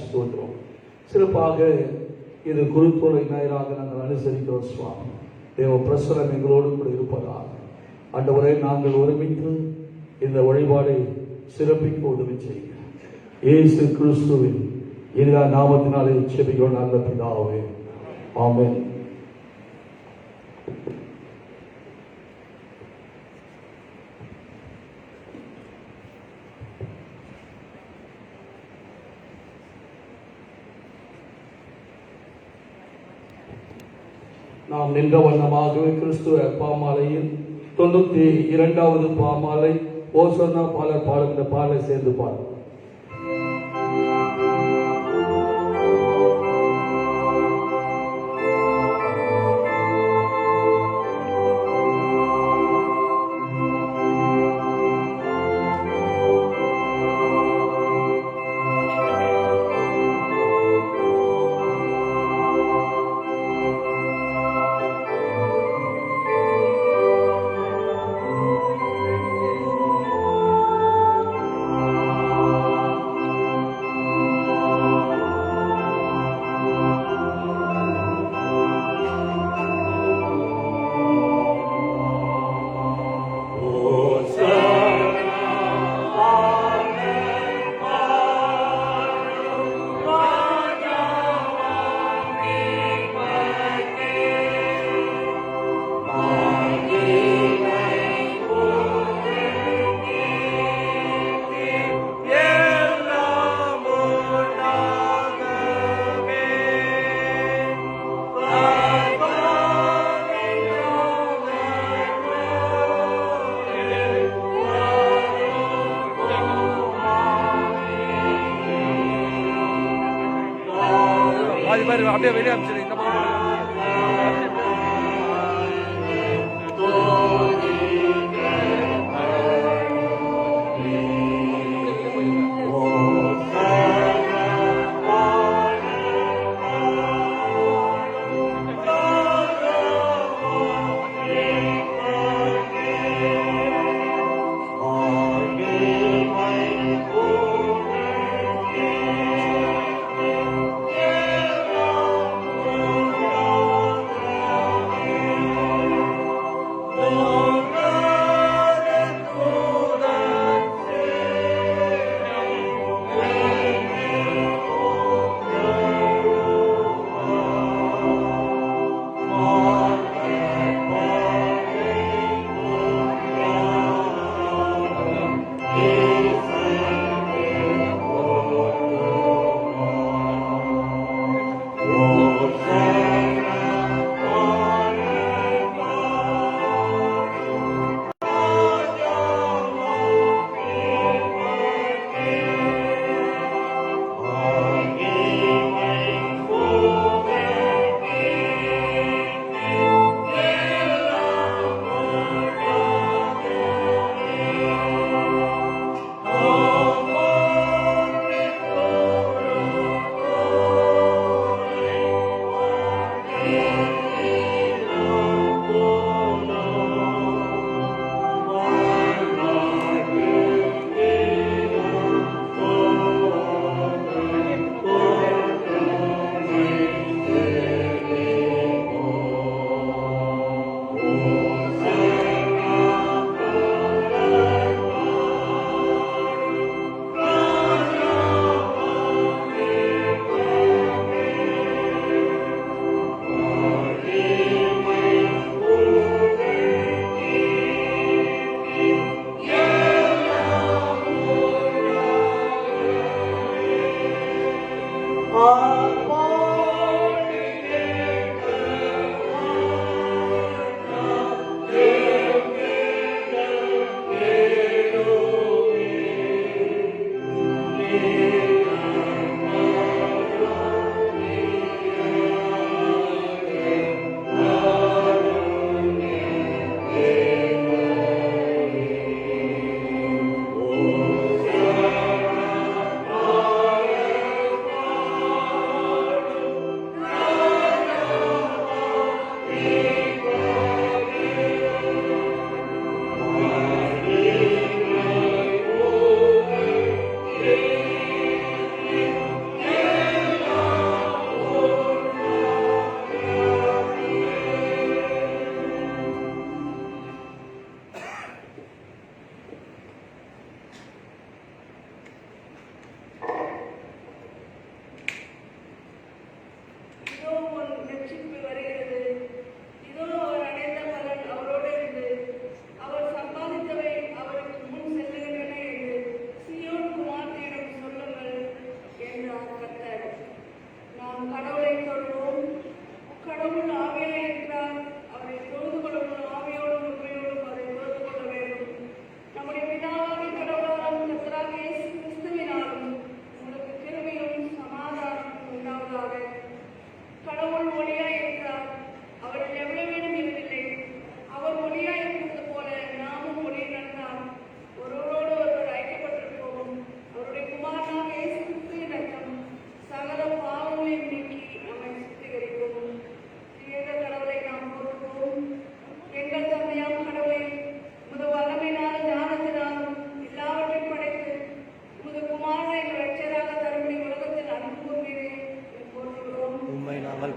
ஸ்தோத்திரம். சிறப்பாக இது குருத்தோலை ஞாயிறாக நாங்கள் அனுசரிக்கிறோம் சுவாமி. தேவ பிரசனம் எங்களோடு கூட இருப்பதாக ஆண்டவரே நாங்கள் ஒருமித்து இந்த வழிபாடை சிறப்பிக்க உதவி செய்யுங்க. இயேசு கிறிஸ்துவின் எல்லா நாமத்தினாலே செபிக்கிறோம் நல்ல பிதாவே, ஆமென். நாம் நின்ற வண்ணமாகவே கிறிஸ்துவ பாமாலையில் 92வது பாமாலை ஓசன்னா பாலர் பாடுகின்ற பாடலை சேர்ந்து பாடும். அப்படியே வெளியே அமைச்சிருக்கீங்க.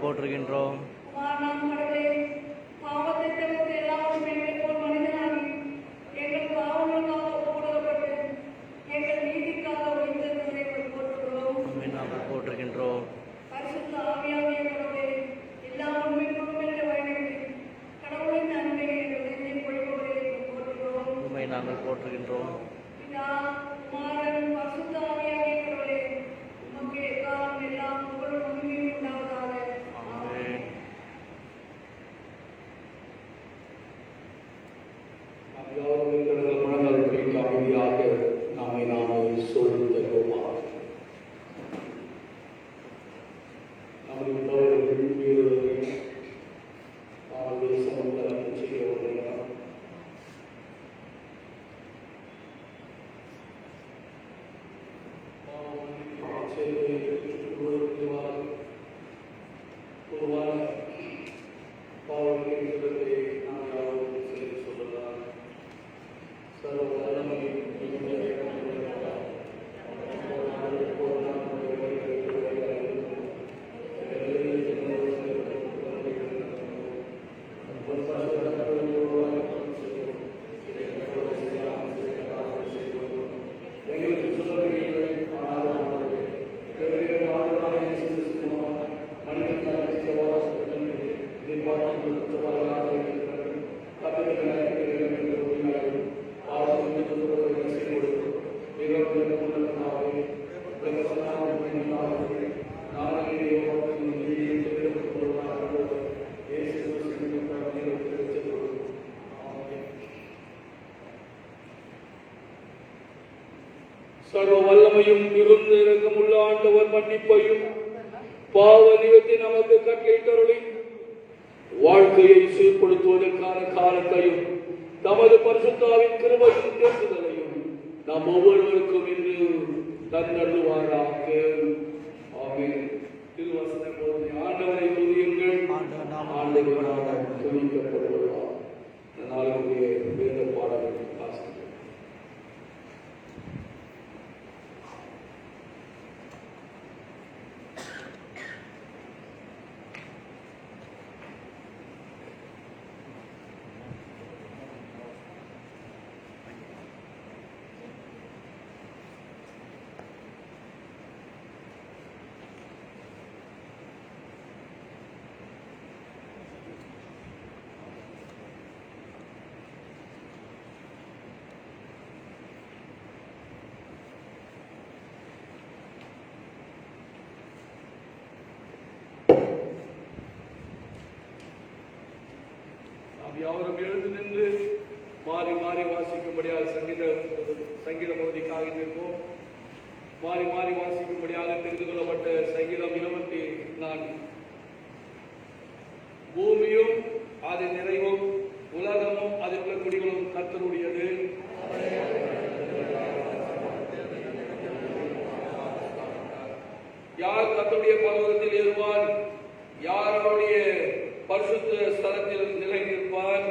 போற்றுகின்றோம். நாம் கடவுளே, பாவத்தை தவிர்த்து எல்லாரும் எங்களைப் போல் மனிதனாகி எங்கள் பாவங்களுக்காக ஒப்புக்கொடுக்கப்பட்டு எங்கள் நீதிக்காக உயிர்த்தெழுந்தவரை போற்றுகிறோம். உம்மை நாங்கள் போற்றுகின்றோம். பரிசுத்த ஆவியாகிய கடவுளே, எல்லா உண்மைக்கும் என்ற வழிகளில் கடவுளின் அன்பை எங்கள் நெஞ்சில் பொழிபவரை போற்றுகிறோம். உம்மை நாங்கள் போற்றுகின்றோம். பிதா, குமாரன், பரிசுத்த ஆவியாகிய கடவுளே, உமக்கு எக்காலம் எல்லாம் புகழும் மகிமையும் உண்டாவதாக. ஆமென். நாம் யாரும் இருக்கிற முழங்கால் படிக்க அமைதியாக நம்மை நாமே சூழ்ந்து தருவோமாக. நமது தவறுகள் மீறுதல்கள் அவர்கள் சமூகத்தில் செய்யவில்லை. சர்வ வல்லமையும் மிகுந்த இரக்கமுள்ள ஆண்டவர் மன்னிப்பையும் பாவ நிவர்த்தி நமக்கு கட்டளையிட்டருளி வாழ்க்கையை சீர்படுத்துவதற்கான காலத்தையும் தமது பரிசுத்தாவின் கிருபையும் தேர்தலையும் நாம் ஒவ்வொருவருக்கும் இன்று தந்தருவாராக. ஆமென். திருவசனம் போது ஆண்டவரை துதியுங்கள். ஆண்டவரால் துதிக்கப்படுவார். நாளுடைய வேத பாடல்கள் வாசிக்கிறேன். யாவரும் எழுந்து நின்று மாறி மாறி வாசிக்கும்படியாக சங்கீத பகுதிக்காக நிற்போம். மாறி மாறி வாசிக்கும்படியாக தெரிந்து கொள்ளப்பட்ட சங்கீதம் 24. பூமியும் அதன் நிறைவும் உலகமும் அதில் உள்ள குடிகளும் கர்த்தருடையது. யார் கர்த்தருடைய பர்வதத்தில் ஏறுவார்? யார் அவருடைய பரிசுத்த ஸ்தலத்தில் நிலை நிற்பார்?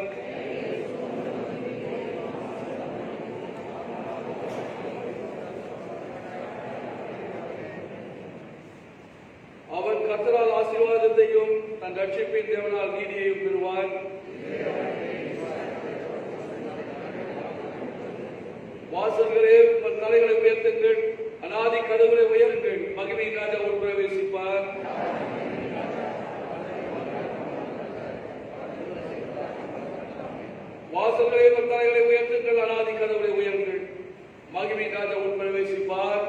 அவர் கர்த்தரால் ஆசீர்வாதத்தையும் தன் ரட்சிப்பின் தேவனால் நீதியையும் பெறுவார். வாசல்களே உங்கள் தலைகளை உயர்த்துங்கள், அநாதி கதவுகளை உயருங்கள், மகிமையின் ராஜா உள் பிரவேசிப்பார். வாசல்களே உங்கள் தலைகளை உயர்த்துங்கள், அநாதி கதவுகளை உயருங்கள், மகிமையின் ராஜா உள் பிரவேசிப்பார்.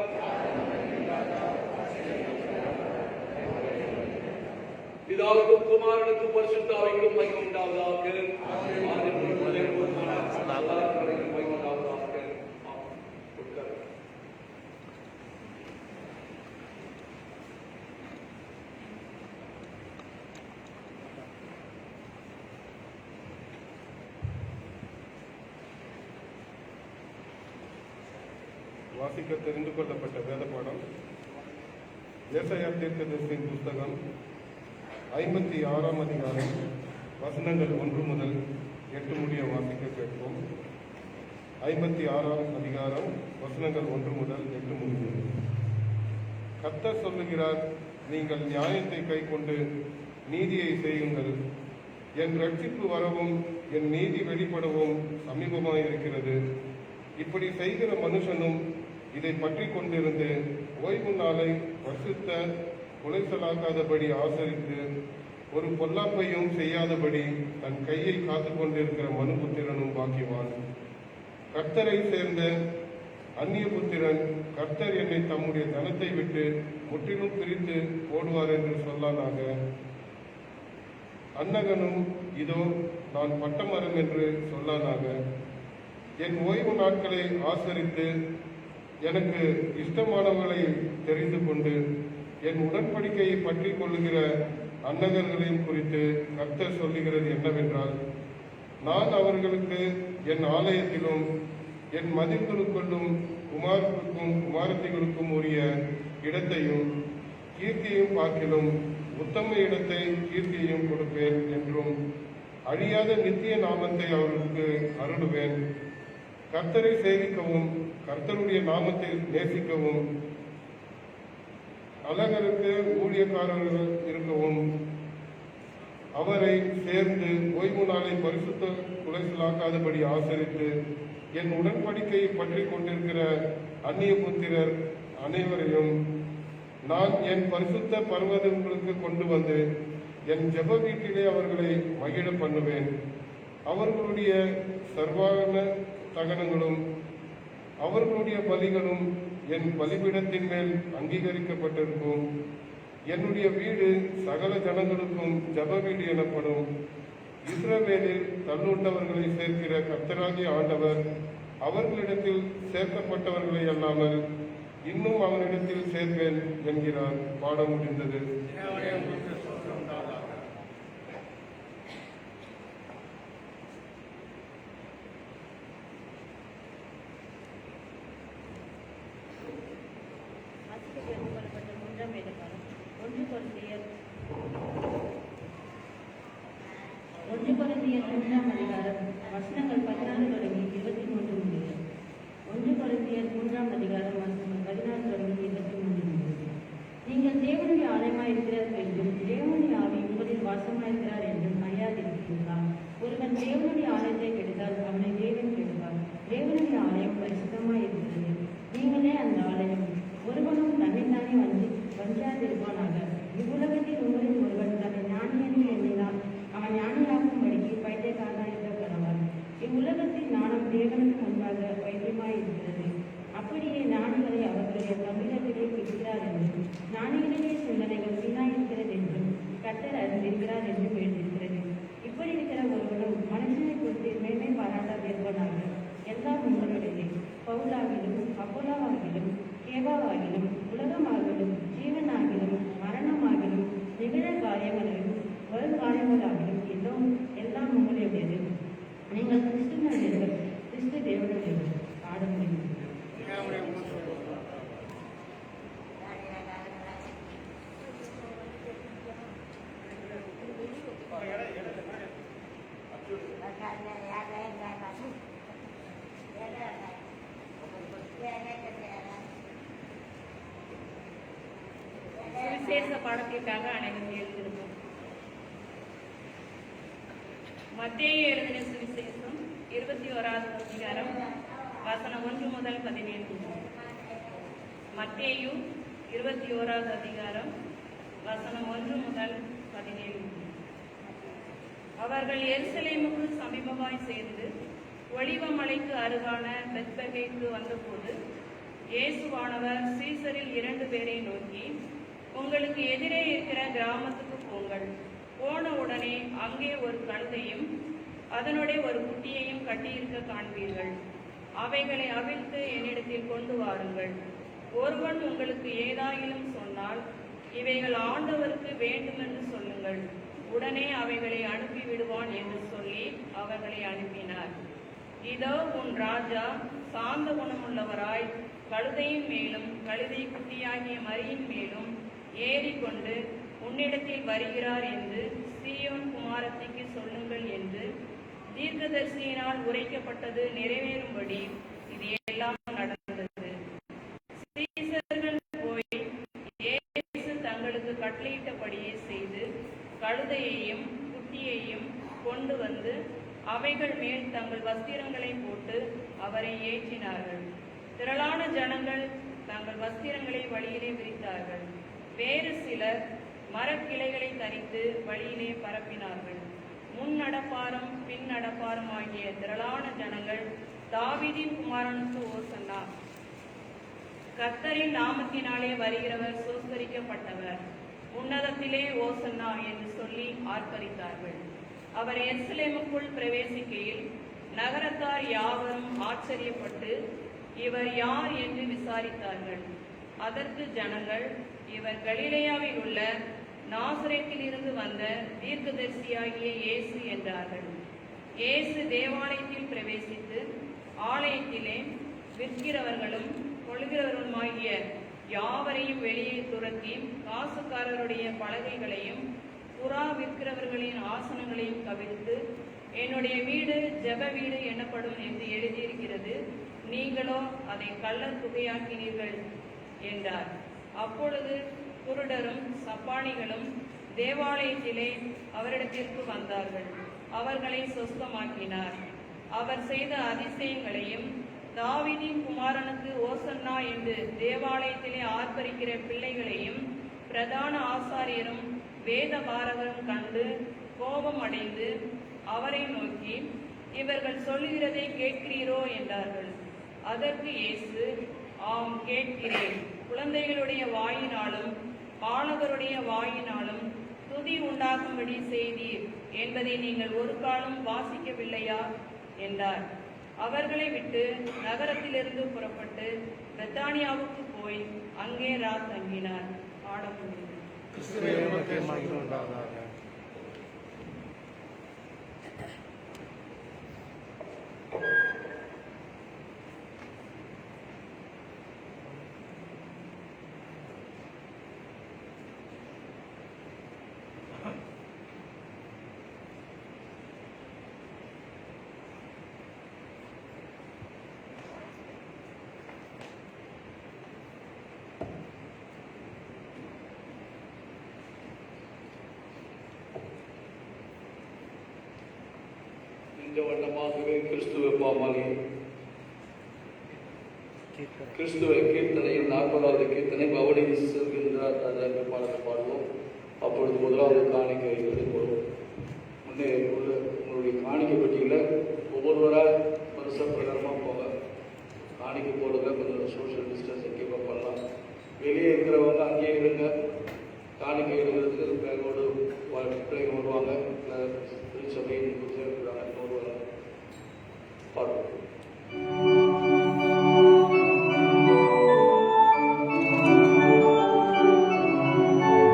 பிதாவுக்கும் குமாரனுக்கும் பரிசுத்த ஆவிக்கும் மகிமை உண்டாவதாக. வாசிக்க தெரிந்து கொள்ளப்பட்ட வேத பாடம் ஏசாயா தீர்க்கதரிசியின் புஸ்தகம் 56ஆம் அதிகாரம் வசனங்கள் 1 முதல் 8 முடிய வாசிக்க கேட்போம். 56ஆம் அதிகாரம் வசனங்கள் 1 முதல் 8 முடிய. கர்த்தர் சொல்லுகிறார், நீங்கள் நியாயத்தை கைக்கொண்டு நீதியை செய்யுங்கள். என் ரட்சிப்பு வரவும் என் நீதி வெளிப்படவும் சமீபமாயிருக்கிறது. இப்படி செய்கிற மனுஷனும் இதை பற்றி கொண்டிருந்து ஓய்வு நாளை பரிசுத்த குலைச்சலாக்காதபடி ஆசரித்து ஒரு பொல்லாப்பையும் செய்யாதபடி தன் கையை காத்து கொண்டிருக்கிற மனுபுத்திரனும் பாக்கிவான். கர்த்தரை சேர்ந்த அந்நிய புத்திரன் கர்த்தர் என்னை தம்முடைய தனத்தை விட்டு முற்றிலும் பிரித்து போடுவார் என்று சொல்லானாக. அன்னகனும் இதோ நான் பட்டமரம் என்று சொல்லானாக. என் ஓய்வு நாட்களை ஆசரித்து எனக்கு இஷ்டமானவர்களை தெரிந்து கொண்டு என் உடன்படிக்கையை பற்றி கொள்ளுகிற அன்னகர்களையும் குறித்து கர்த்தர் சொல்லுகிறது என்னவென்றால், நான் அவர்களுக்கு என் ஆலயத்திலும் என் மதில்களுக்குள்ளும் குமாரத்துக்கும் குமாரத்திகளுக்கும் உரிய இடத்தையும் கீர்த்தியையும் பார்க்கிலும் உத்தம இடத்தை கீர்த்தியையும் கொடுப்பேன் என்றும் அழியாத நித்திய நாமத்தை அவர்களுக்கு அருளுவேன். கர்த்தரை சேவிக்கவும் கர்த்தருடைய நாமத்தை நேசிக்கவும் அழகருக்கு ஊழியக்காரர்கள் இருக்கவும் அவரை சேர்ந்து ஓய்வு நாளை பரிசுத்த குலைச்சலாக்காதபடி ஆசரித்து என் உடன்படிக்கையை பற்றி கொண்டிருக்கிற அந்நிய புத்திரர் அனைவரையும் நான் என் பரிசுத்த பர்வதங்களுக்கு கொண்டு வந்து என் ஜெப வீட்டிலே அவர்களை மகிழ பண்ணுவேன். அவர்களுடைய சர்வான தகனங்களும் அவர்களுடைய பலிகளும் என் பலிபீடத்தின் மேல் அங்கீகரிக்கப்பட்டிருக்கும். என்னுடைய வீடு சகல ஜனங்களுக்கும் ஜெப வீடு எனப்படும். இஸ்ரவேலில் தள்ளுண்டவர்களை சேர்க்கிற கர்த்தராகிய ஆண்டவர் அவர்களிடத்தில் சேர்க்கப்பட்டவர்களை அல்லாமல் இன்னும் அவனிடத்தில் சேர்ப்பேன் என்கிறார். பாடம் முடிந்தது. ஒன்று கொரிந்தியர் 3ஆம் அதிகாரம் வசனங்கள் 14 தொடங்கி 23 முடிய. 1 கொரிந்தியர் 3ஆம் அதிகாரம் வசனங்கள் 16 தொடங்கி 23 முடிய. நீங்கள் தேவனுடைய ஆலயமாயிருக்கிறார் என்றும் தேவனுடைய ஆவி உங்களில் வாசமாயிருக்கிறார் என்றும் அறியாதிருக்கிறீர்களா? ஒருவன் தேவனுடைய ஆலயத்தை கெடுத்தால் அவனை தேவன் கெடுப்பார். தேவனுடைய ஆலயம் பரிசுத்தமாயிருக்கிறது, நீங்களே அந்த ஆலயம். ஒருவனும் தன்னைத்தானே வஞ்சாதிருப்பானாக. இவ்வுலகத்தில் உங்களில் ஒருவன் தன்னை ஞானியென்று எண்ணினால் அவன் ஞானியாகும்படிக்கு பைத்தியக்காரனாய் இருக்கப்படுவான். இவ்வுலகத்தில் ஞானம் தேவனுக்கு முன்பாக பைத்தியமாய் இருக்கிறது. அப்படியே ஞானிகளை அவர்களுடைய தமிழர்களே பிடிக்கிறார் என்றும் ஞானிகளிலே சிந்தனைகள் வீணாயிருக்கிறது என்றும் கர்த்தர் அறிந்திருக்கிறார் என்றும் எழுதியிருக்கிறது. இப்படி இருக்கிற ஒருவனும் மனுஷனை குறித்து மேன்மை பாராட்டாதிருப்பனாக. எல்லாம் உங்களுடையது. பவுலாகிலும் அப்போலாவாகிலும் கேபாவாகிலும் உலகமாகிலும் ஜீவனாகிலும் மரணமாகிலும் நிகழ காரியங்களையும் வருங்காரியங்களாகிலும் எல்லாம் உங்களுடையது. நீங்கள் கிறிஸ்துவர்கள், கிறிஸ்து தேவனுடையவர். பாட முடியும். சுவிசேஷ பாடத்திற்காக அனைவரும் எழுதியிருப்போம். மத்தேயு எழுதின சுவிசேஷம் 21ஆம் அதிகாரம் வசனம் 1 முதல் 17. மத்தேயு 21ஆம் அதிகாரம் வசனம் 1 முதல் 17. அவர்கள் எருசலேமுக்கு சமீபமாய் சேர்ந்து ஒலிவ மலைக்கு அருகான பெத்பகேக்கு வந்தபோது இயேசுவானவர் சீசரில் 2 பேரை நோக்கி, உங்களுக்கு எதிரே இருக்கிற கிராமத்துக்கு போங்கள். போன உடனே அங்கே ஒரு கழுதையும் அதனுடைய ஒரு குட்டியையும் கட்டியிருக்க காண்பீர்கள். அவைகளை அவிழ்த்து என்னிடத்தில் கொண்டு வாருங்கள். ஒருவன் உங்களுக்கு ஏதாயிலும் சொன்னால் இவைகள் ஆண்டவருக்கு வேண்டுமென்று சொல்லுங்கள், உடனே அவைகளை அனுப்பி விடுவான் என்று சொல்லி அவர்களை அனுப்பினார். இதோ உன் ராஜா சாந்த குணமுள்ளவராய் கழுதையின் மேலும் கழுதை குட்டியாகிய மரியின் மேலும் ஏறிக்கொண்டு உன்னிடத்தில் வருகிறார் என்று சீயோன் குமாரத்திக்கு சொல்லுங்கள் என்று தீர்க்கதரிசியினால் உரைக்கப்பட்டது நிறைவேறும்படி இது எல்லாம் நடந்தது. சீசர்கள் போய் இயேசு தங்களுக்கு கட்டளையிட்டபடியே செய்து கழுதையையும் குட்டியையும் கொண்டு வந்து அவைகள் மேல் தங்கள் வஸ்திரங்களை போட்டு அவரை ஏற்றினார்கள். திரளான ஜனங்கள் தங்கள் வஸ்திரங்களை வழியிலே விரித்தார்கள். வேறு சிலர் மரக்கிளைகளை தரித்து வழியிலே பரப்பினார்கள். முன் நடப்பாரும் பின் நடப்பாரும் ஆகிய திரளான ஜனங்கள் தாவீதின் குமாரனுக்கு ஓசன்னா, கர்த்தரின் நாமத்தினாலே வருகிறவர் சோஸ்தரிக்கப்பட்டவர், உன்னதத்திலே ஓசன்னா என்று சொல்லி ஆர்ப்பரித்தார்கள். அவர் எருசலேமுக்குள் பிரவேசிக்கையில் நகரத்தார் யாவரும் ஆச்சரியப்பட்டு இவர் யார் என்று விசாரித்தார்கள். அதற்கு ஜனங்கள், இவர் கலிலேயாவில் உள்ள நாசரேத்திலிருந்து வந்த தீர்க்கதரிசியாகிய இயேசு என்றார்கள். இயேசு தேவாலயத்தில் பிரவேசித்து ஆலயத்திலே விற்கிறவர்களும் கொள்கிறவர்களுமாகிய யாவரையும் வெளியே துரத்தி காசுக்காரருடைய பலகைகளையும் புறா விற்கிறவர்களின் ஆசனங்களையும் கவிழ்த்து, என்னுடைய வீடு ஜெப வீடு எனப்படும் என்று எழுதியிருக்கிறது, நீங்களோ அதை கள்ளர் குகையாக்கினீர்கள் என்றார். அப்பொழுது குருடரும் சப்பாணிகளும் தேவாலயத்திலே அவரிடத்திற்கு வந்தார்கள். அவர்களை சொஸ்தமாக்கினார். அவர் செய்த அதிசயங்களையும் தாவீதின் குமாரனுக்கு ஓசன்னா என்று தேவாலயத்திலே ஆர்ப்பரிக்கிற பிள்ளைகளையும் பிரதான ஆசாரியரும் வேத பாரகரும் கண்டு கோபம் அடைந்து அவரை நோக்கி, இவர்கள் சொல்லுகிறதை கேட்கிறீரோ என்றார்கள். அதற்கு இயேசு, ஆம் கேட்கிறேன். குழந்தைகளுடைய வாயினாலும் பாலகருடைய வாயினாலும் துதி உண்டாகும்படி செய்தீர் என்பதை நீங்கள் ஒரு காலம் வாசிக்கவில்லையா என்றார். அவர்களை விட்டு நகரத்திலிருந்து புறப்பட்டு பெத்தானியாவுக்கு போய் அங்கே தங்கினார். பாடம் முடிந்தது. இந்த வண்ணமாகவே கிறிஸ்துவ பாமாலே கிறிஸ்துவ கீர்த்தனையில் 40வது கீர்த்தனை பவனி செல்கின்றார் ராஜாங்க பாடலை பாடுவோம். அப்பொழுது முதலாவது காணிக்கை எடுத்துக்கொள்வோம். முன்னே உள்ள உங்களுடைய காணிக்கை பட்டியலில் ஒவ்வொருவராக வருஷ பிரகாரமாக போங்க. காணிக்கை போடுங்க. கொஞ்சம் சோஷியல் டிஸ்டன்ஸை கீப் அப் பண்ணலாம். வெளியே இருக்கிறவங்க அங்கேயே இருங்க. காணிக்கை எடுக்கிறதுக்கு பேரோடு பிள்ளைங்க வருவாங்க. திருச்சபையின் இருக்கிறாங்க பாடுவோம். Thank you.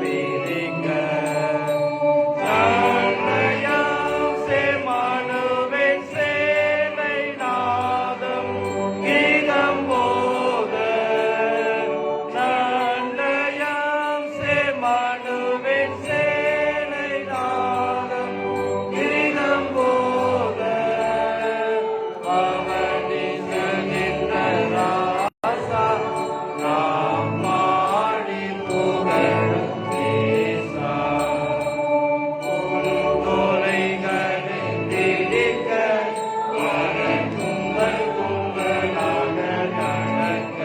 விரிக்க நன்மையாம் செமனுவின் சேனை நாதம் கீதம் போத நன்மையாம் செமனுவின் சேனை நாதம் கீதம் போத அவனிசனின்ற ராசா நாம் பாடி புகழும் ஈசா தொலைகளை பிடிக்க கும்பல் கும்பலாக நடக்க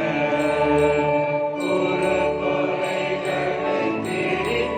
தொலைகளை பிடிக்க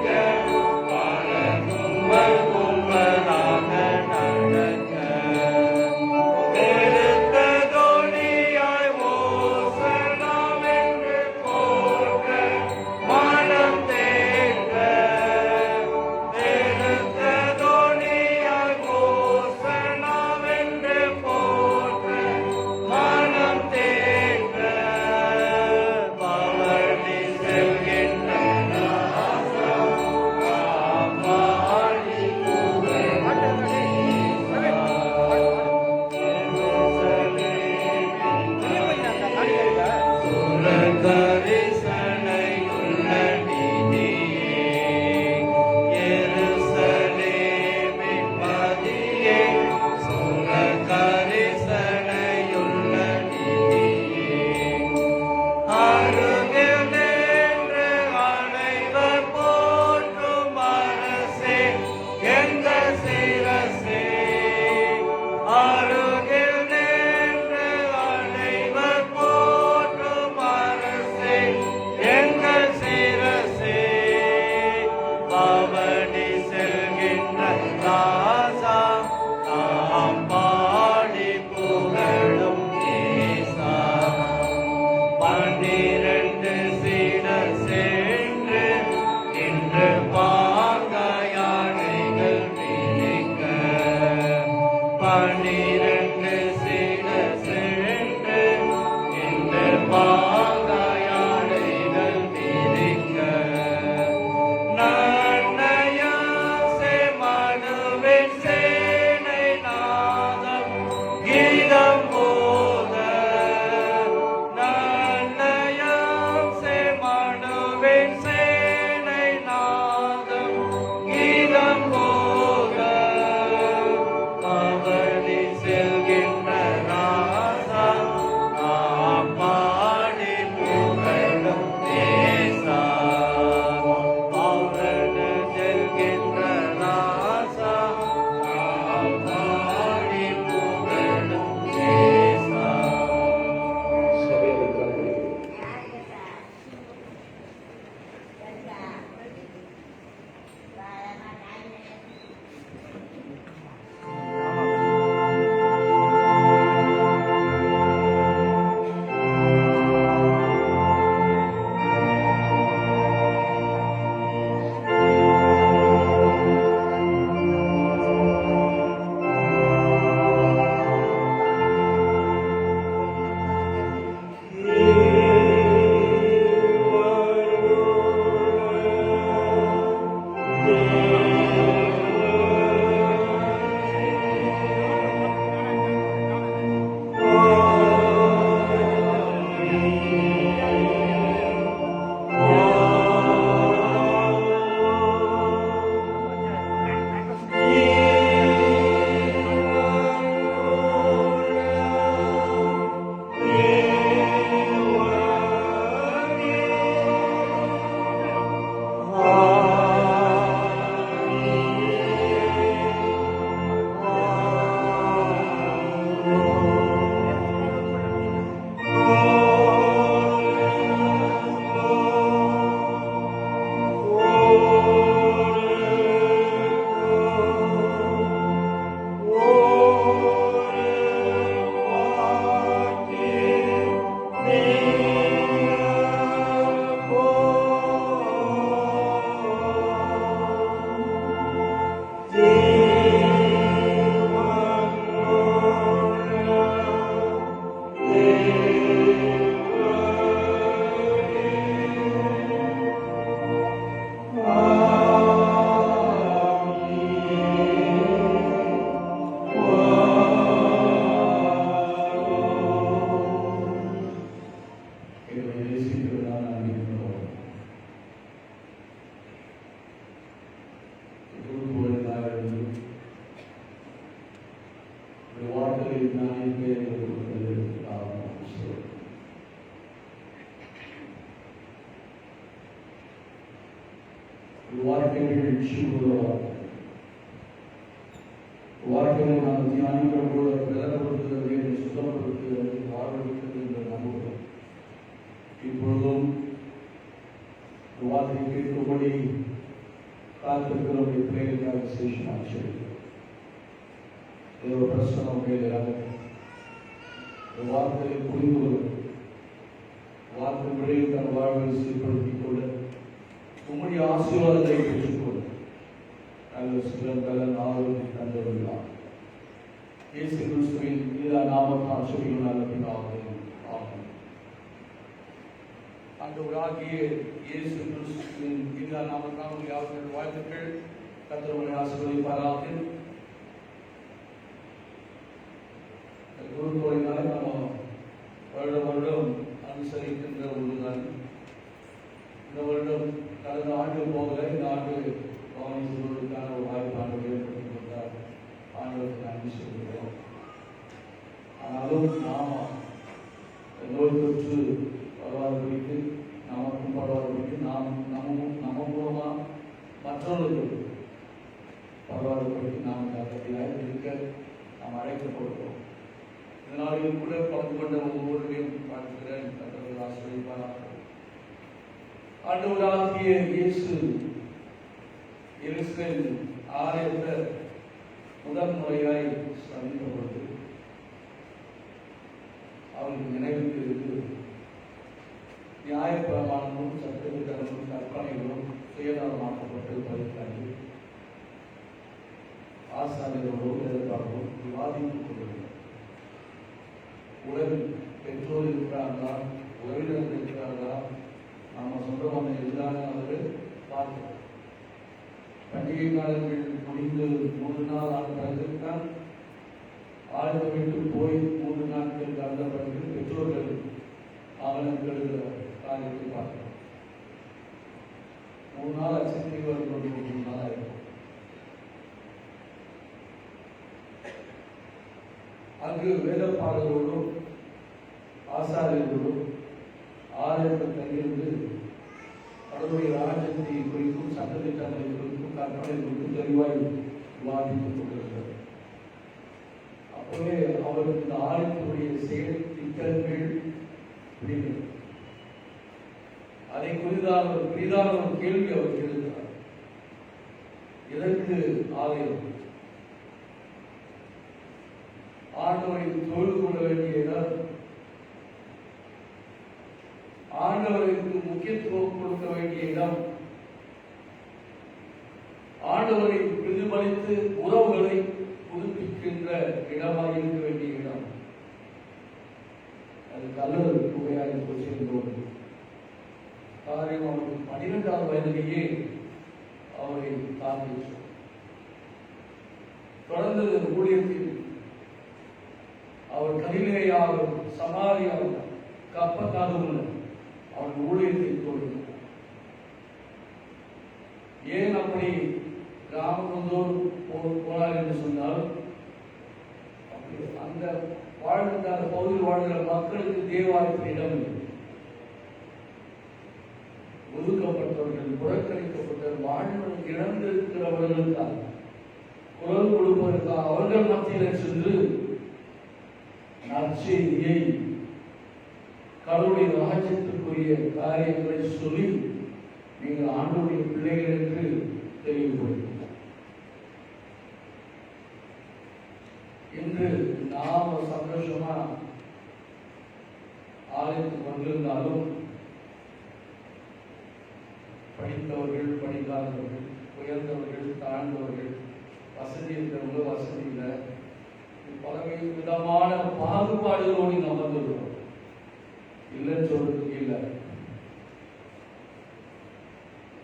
வார்த்தைகள் சூடுவார். வார்த்தைகளை நாம் தியானிக்கிற போது பலப்படுத்துகிறது, சுத்தப்படுத்துகிறது, வாழ்வெடுக்கிறது என்று நம்புகிறோம். இப்பொழுதும் வார்த்தை கேட்கும்படி காத்திருக்கிறவருடைய பிள்ளைகளுக்காக விசேஷமாக சொல்கிறோம். தேவ பிரசன்னம் மேலாக வார்த்தையை புரிந்து கொள்ள, வார்த்தை முறையில் தன் வாழ்வை சீர்படுத்திக் கொள்ள, உம்முடைய ஆசீர்வாதத்தை பெற்றுக்கொள்ள நல்ல சிறந்த ஆரோக்கிய தந்தவர்களாக இயேசு கிறிஸ்துவின் இந்த நாமத்தால் சொல்லியும் நல்ல பிதாவே ஆமென். ஆண்டவராகிய இயேசு கிறிஸ்துவின் இந்த நாமத்தால் யாவருடைய வாழ்த்துக்கள். கர்த்தர் உங்களை ஆசீர்வதிப்பாராக. குருத்தோலைனால நாம் வருடம் அனுசரிக்கின்ற ஒன்றுதான். இந்த வருடம் கடந்த ஆண்டு போகல, இந்த ஆண்டு பவனி சொல்வதற்கான ஒரு வாய்ப்பு ஆண்டு ஏற்படுத்தி கொண்டார். ஆண்டவருக்கு நன்றி சொல்கிறோம். ஆனாலும் நாம் நோய் தொற்று பரவாயில்லைக்கு, நமக்கும் பரவாயில்லைக்கு, நம்ம மூலமாக மற்றவர்களுக்கு பரவாயில்லைக்கு நாம் கட்டியாக இருக்க நாம் அழைக்கப்படுகிறோம். இதனாலும் கூட பங்கு கொண்ட ஒவ்வொருவரையும் பார்க்கிறேன். கர்த்தர் ஆசீர்வதிப்பாராக. ஆண்டவராகிய இயேசு எருசலேம் ஆலயத்தை முதல் முறையாய் சந்தித்த பொழுது அவருக்கு நினைவுக்கு இருந்து நியாயப்பிரமாணமும் சட்டத்திட்டங்களும் கற்பனைகளும் சுயநலமாக்கப்பட்டு பதித்தார்கள். ஆசாரியர்களோடு எதிர்பார்ப்போம் விவாதித்துக் கொள்கிறார். உடன் பெற்றோர் இருக்கிறார்களா, உறவினர்கள் இருக்கிறார்களா, நம்ம சொந்தமான எல்லாரும் அவர்கள் பார்த்தோம். பண்டிகை காலங்கள் முடிந்து 3 நாள் ஆன பிறகுதான் ஆழ்ந்த விட்டு போய் 3 நாட்களுக்கு அந்த பிறகு பெற்றோர்கள் ஆவணங்கள் காரியத்தை பார்க்கிறோம். 3 நாள் அச்சத்தை வரும்போது 3 நாள் ஆயிருக்கும். அங்கு வேதப்பாடலோடும் ஆசாரியர்களோடும் ஆலயத்தில் தங்கியிருந்து கடவுளுடைய ராஜ்யத்தை குறித்தும் சட்டத்திட்டங்களை குறித்தும் கற்பனை குறித்தும் தெளிவாய் விவாதித்துக் கொண்டிருக்கிறது. அப்பவே அவருக்கு இந்த ஆலயத்தினுடைய செயல் திட்டங்கள் புரிகிறது. அதை குறித்தான ஒரு கேள்வி அவர் எழுதுகிறார். எதற்கு ஆலயம்? ஆண்டவரை தொழுது கொள்ள வேண்டிய இடம், ஆண்டவருக்கு முக்கியத்துவம் கொடுக்க வேண்டிய இடம், ஆண்டவரை பிரதிபலித்து உறவுகளை புதுப்பிக்கின்ற இடமாக இருக்க வேண்டிய இடம். அது கல்லூரி குகையாக போச்சிருந்தோம். காரியம் அவருக்கு 12ஆம் வயதிலேயே அவரை தாக்கிச்சு. தொடர்ந்து ஊழியத்தில் அவர் கலிலேயாவும் சமாரியாவும் கப்பத்தாலும் அவர் ஊழியத்தை தோன்றினார். ஏன் அப்படி கிராமந்தோர் போனார் என்று சொன்னால், அந்த வாழ்ந்த அந்த பகுதியில் வாழ்கிற மக்களுக்கு தேவாலயத்தில் இடம் இல்லை. ஒதுக்கப்பட்டவர்கள், புறக்கணிக்கப்பட்டவர்கள், வாழ்வதற்கு இழந்திருக்கிறவர்களுக்காக குரல் கொடுப்பதற்காக அவர்கள் மத்தியில் சென்று நற்செய்தியை, கடவுளுடைய ராஜ்யத்திற்குரிய காரியங்களை சொல்லி நீங்கள் ஆண்டவருடைய பிள்ளைகள் என்று தெளிவுபடுத்தினார். இன்று நாம் சந்தோஷமா ஆலயத்துக்கு வந்திருந்தாலும் படித்தவர்கள், படிக்காதவர்கள், உயர்ந்தவர்கள், தாழ்ந்தவர்கள், வசதி இருக்கிறவங்க, வசதி இல்லை, பல விதமான பாகுபாடுகளோடு நாம் வந்துள்ளோம். இல்லைன்னு சொல்றதுக்கு இல்லை.